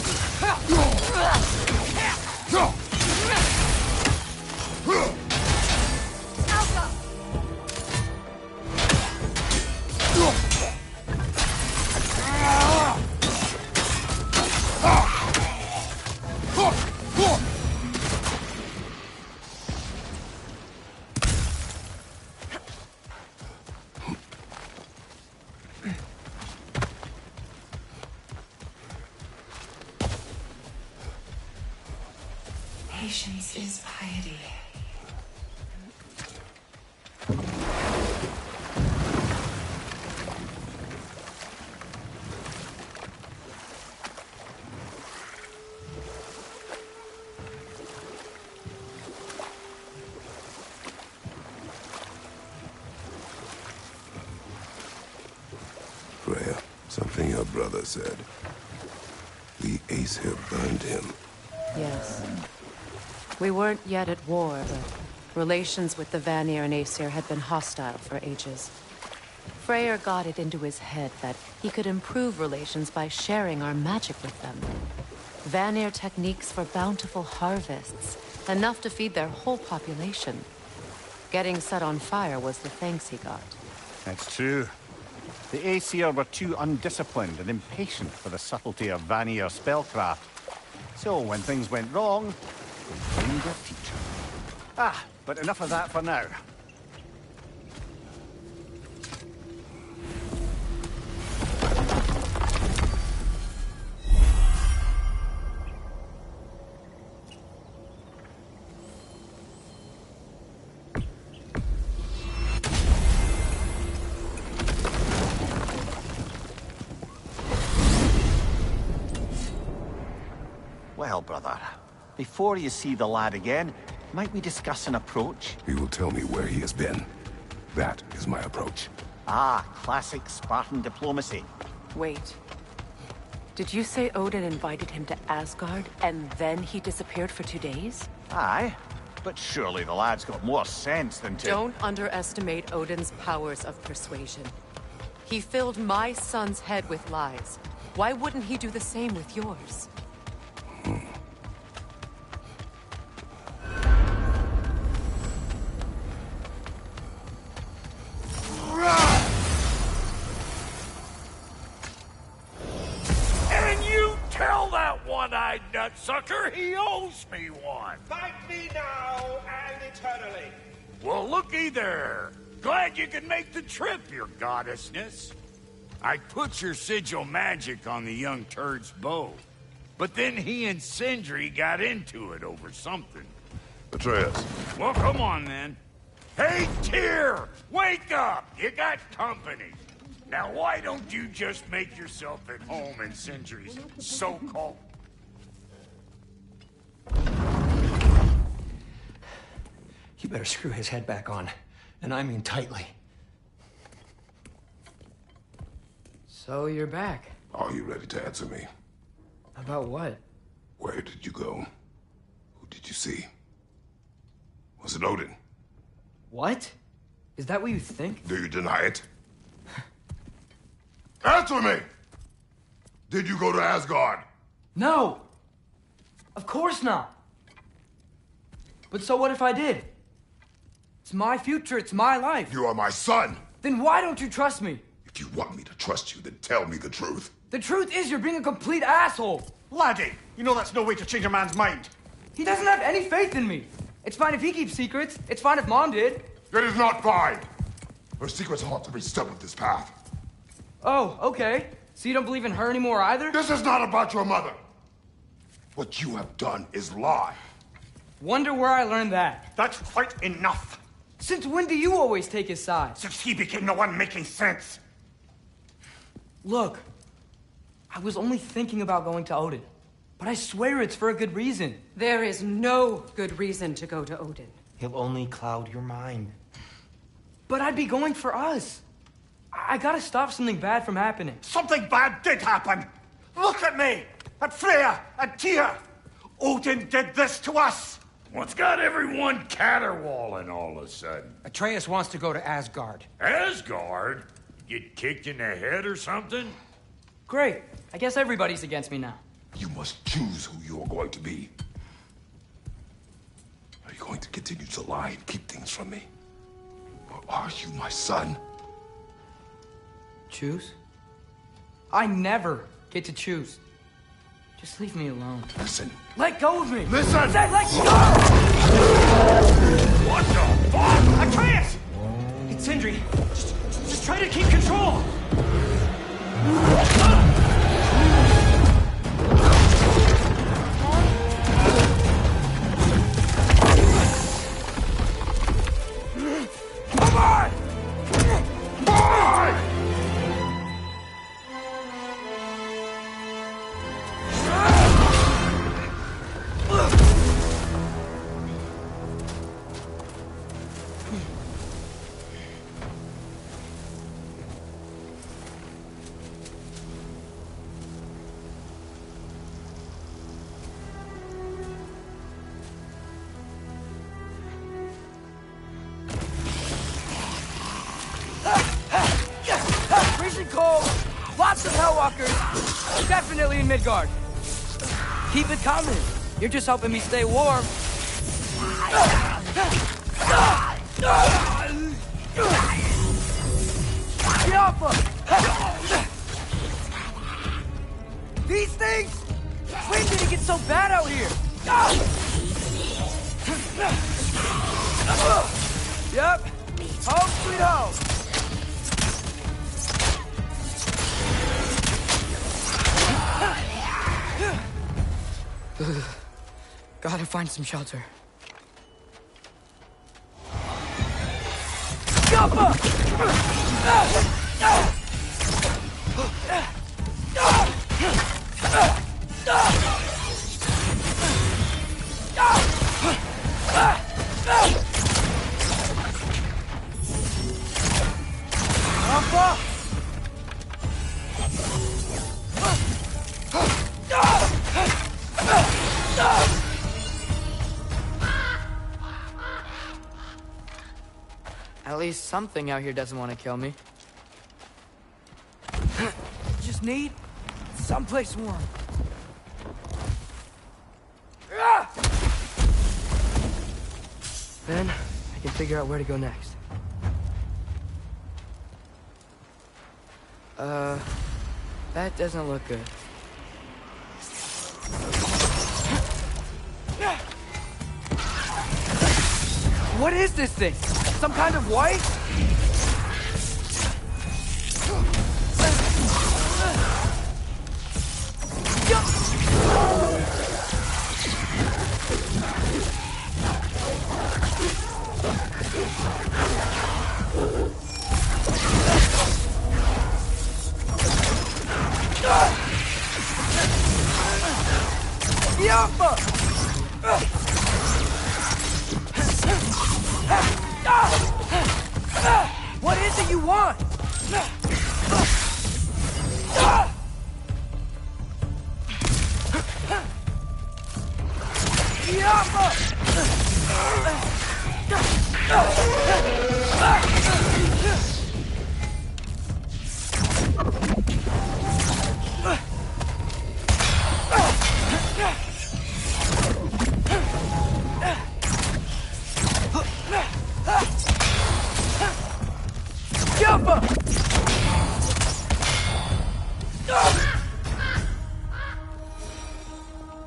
Patience is piety. Freya, something your brother said. The Aesir burned him. Yes. We weren't yet at war, but relations with the Vanir and Aesir had been hostile for ages. Freyr got it into his head that he could improve relations by sharing our magic with them. Vanir techniques for bountiful harvests, enough to feed their whole population. Getting set on fire was the thanks he got. That's true. The Aesir were too undisciplined and impatient for the subtlety of Vanir spellcraft. So when things went wrong, they blamed their teacher. Ah, but enough of that for now. Well, brother, before you see the lad again, might we discuss an approach? He will tell me where he has been. That is my approach. Ah, classic Spartan diplomacy. Wait. Did you say Odin invited him to Asgard, and then he disappeared for 2 days? Aye, but surely the lad's got more sense than to... Don't underestimate Odin's powers of persuasion. He filled my son's head with lies. Why wouldn't he do the same with yours? And you tell that one-eyed nutsucker he owes me one. Fight me now and eternally. Well, looky there. Glad you can make the trip, your goddessness. I put your sigil magic on the young turd's bow. But then he and Sindri got into it over something. Atreus. Well, come on, then. Hey, Tyr! Wake up! You got company. Now, why don't you just make yourself at home in Sindri's so-called... You better screw his head back on. And I mean tightly. So you're back. Are you ready to answer me? About what? Where did you go? Who did you see? Was it Odin? What? Is that what you think? Do you deny it? Answer me! Did you go to Asgard? No! Of course not! But so what if I did? It's my future, it's my life. You are my son! Then why don't you trust me? If you want me to trust you, then tell me the truth. The truth is you're being a complete asshole! Laddie, you know that's no way to change a man's mind. He doesn't have any faith in me. It's fine if he keeps secrets. It's fine if Mom did. It is not fine! Her secrets haunt every step of this path. Oh, okay. So you don't believe in her anymore either? This is not about your mother! What you have done is lie. Wonder where I learned that. That's quite enough. Since when do you always take his side? Since he became the one making sense. Look, I was only thinking about going to Odin. But I swear it's for a good reason. There is no good reason to go to Odin. He'll only cloud your mind. But I'd be going for us. I gotta stop something bad from happening. Something bad did happen. Look at me, at Freya, at Tyr. Odin did this to us. What's got everyone caterwauling all of a sudden? Atreus wants to go to Asgard. Asgard? Get kicked in the head or something? Great. I guess everybody's against me now. You must choose who you are going to be. Are you going to continue to lie and keep things from me? Or are you my son? Choose? I never get to choose. Just leave me alone. Listen. Let go of me! Listen! I said let go! What the fuck? Atreus! It's Sindri. Just try to keep control! Come on! Come on! cold. Lots of Hellwalkers. Definitely in Midgard. Keep it coming. You're just helping me stay warm. These things? When did it get so bad out here? Yep. Home sweet home. Gotta find some shelter. At least something out here doesn't want to kill me. Just need someplace warm. Then I can figure out where to go next. That doesn't look good. What is this thing? Some kind of white? What is it you want?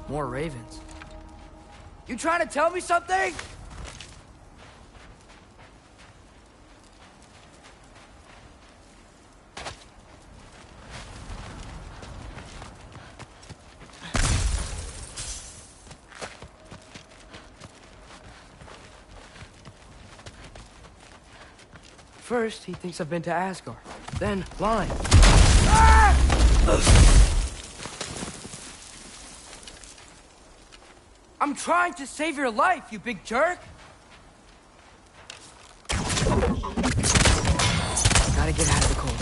More ravens. You trying to tell me something? First, he thinks I've been to Asgard. Then, blind. Ah! I'm trying to save your life, you big jerk! Gotta get out of the cold.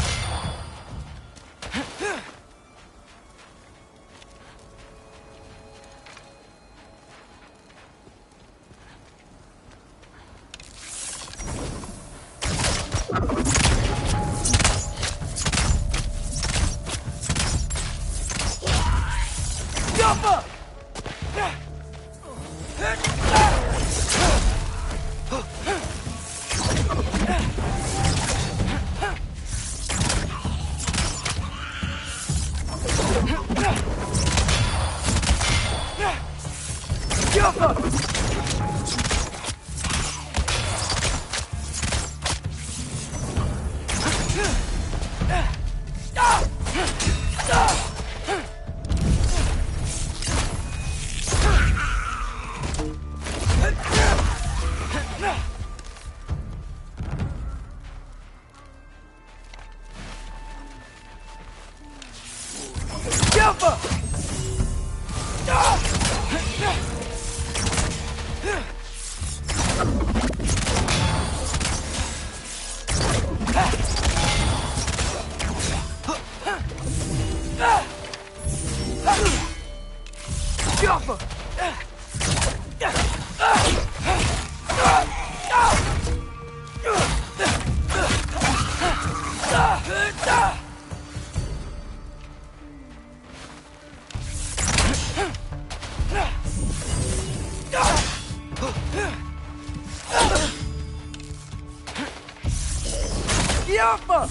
Yappa!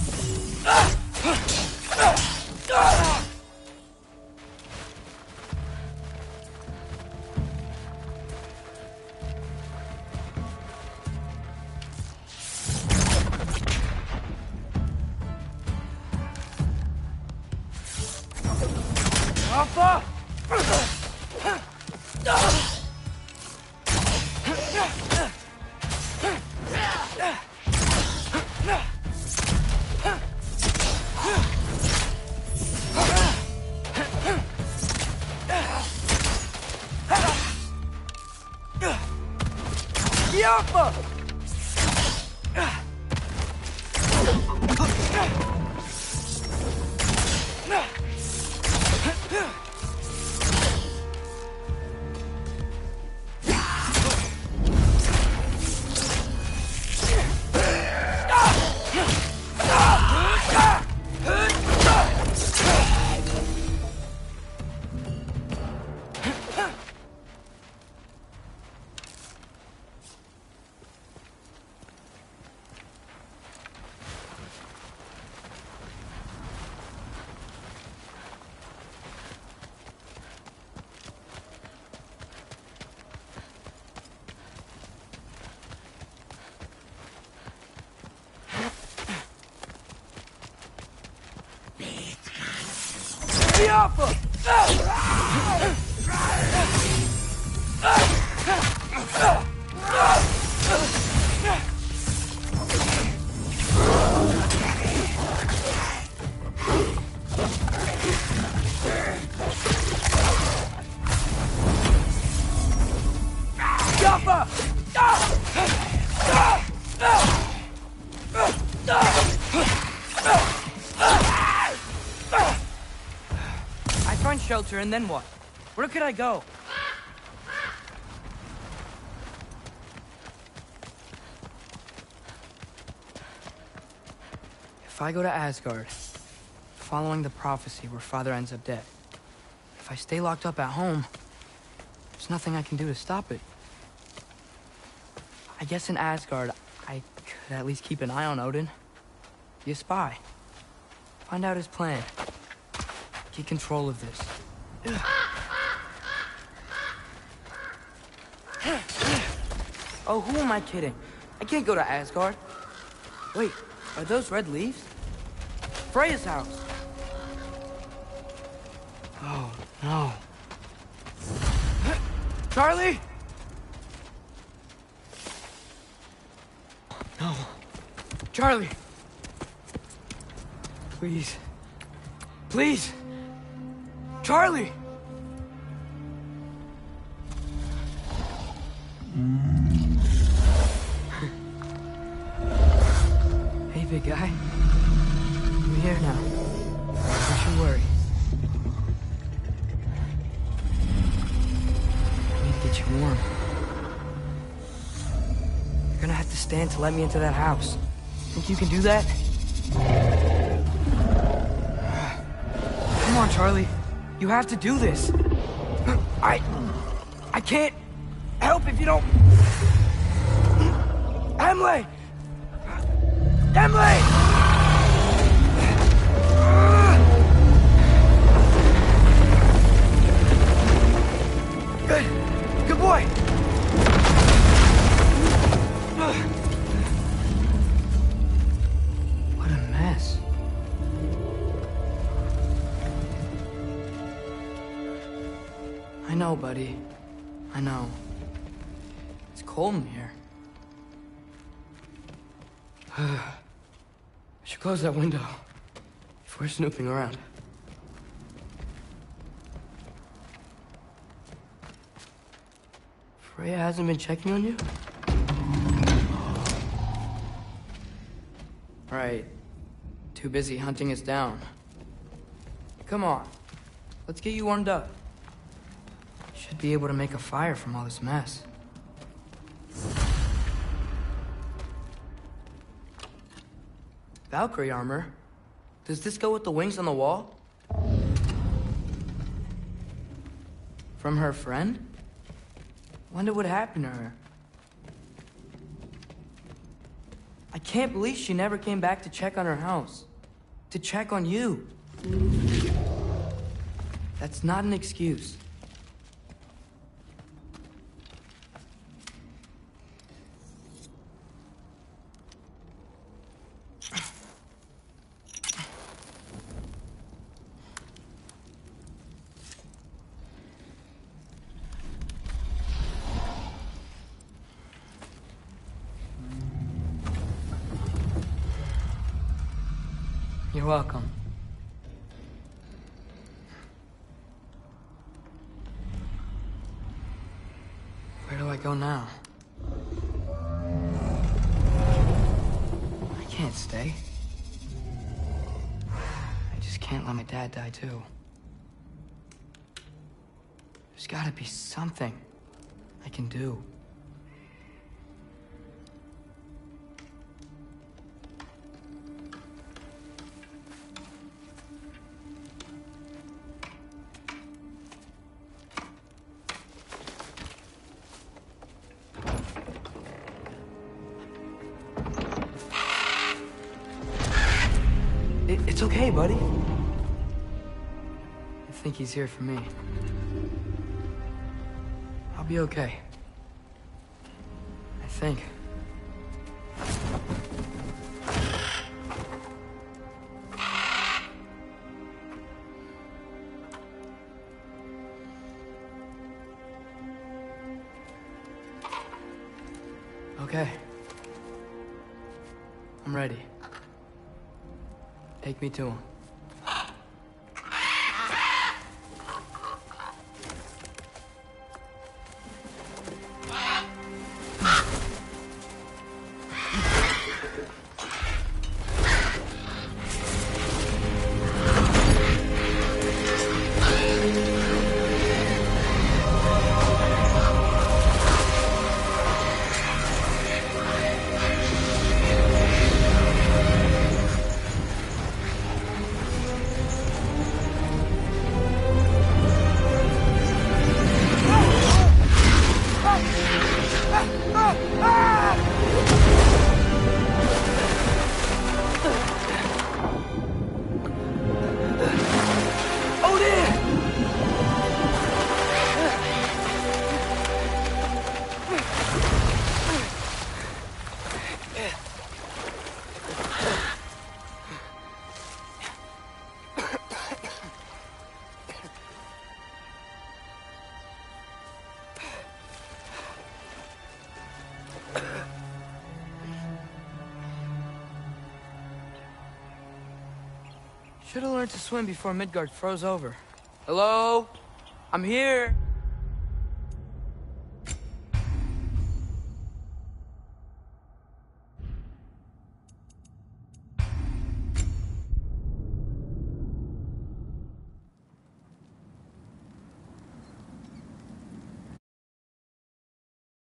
Alpha! Yappa! Yappa! Yappa! I find shelter and then what? Where could I go? If I go to Asgard, following the prophecy where Father ends up dead, if I stay locked up at home, there's nothing I can do to stop it. I guess in Asgard, I could at least keep an eye on Odin. Be a spy. Find out his plan. Get control of this. Oh, who am I kidding? I can't go to Asgard. Wait, are those red leaves? Freya's house. Oh, no. Charlie? No. Charlie. Please. Please. Charlie! Hey, big guy. I'm here now. Don't you worry. I need to get you warm. You're gonna have to stand to let me into that house. Think you can do that? Come on, Charlie. You have to do this. I can't help if you don't... Emily! Emily! Good boy! What a mess. I know, buddy. I know. It's cold in here. I should close that window if we're snooping around. Freya hasn't been checking on you? Right. Too busy hunting us down. Come on. Let's get you warmed up. Should be able to make a fire from all this mess. Valkyrie armor? Does this go with the wings on the wall? From her friend? Wonder what happened to her. I can't believe she never came back to check on her house. To check on you. That's not an excuse. You're welcome. Where do I go now? I can't stay. I just can't let my dad die too. There's gotta be something I can do. It's okay, buddy. I think he's here for me. I'll be okay. I think. Okay. I'm ready. Take me to him. Should've learned to swim before Midgard froze over. Hello? I'm here.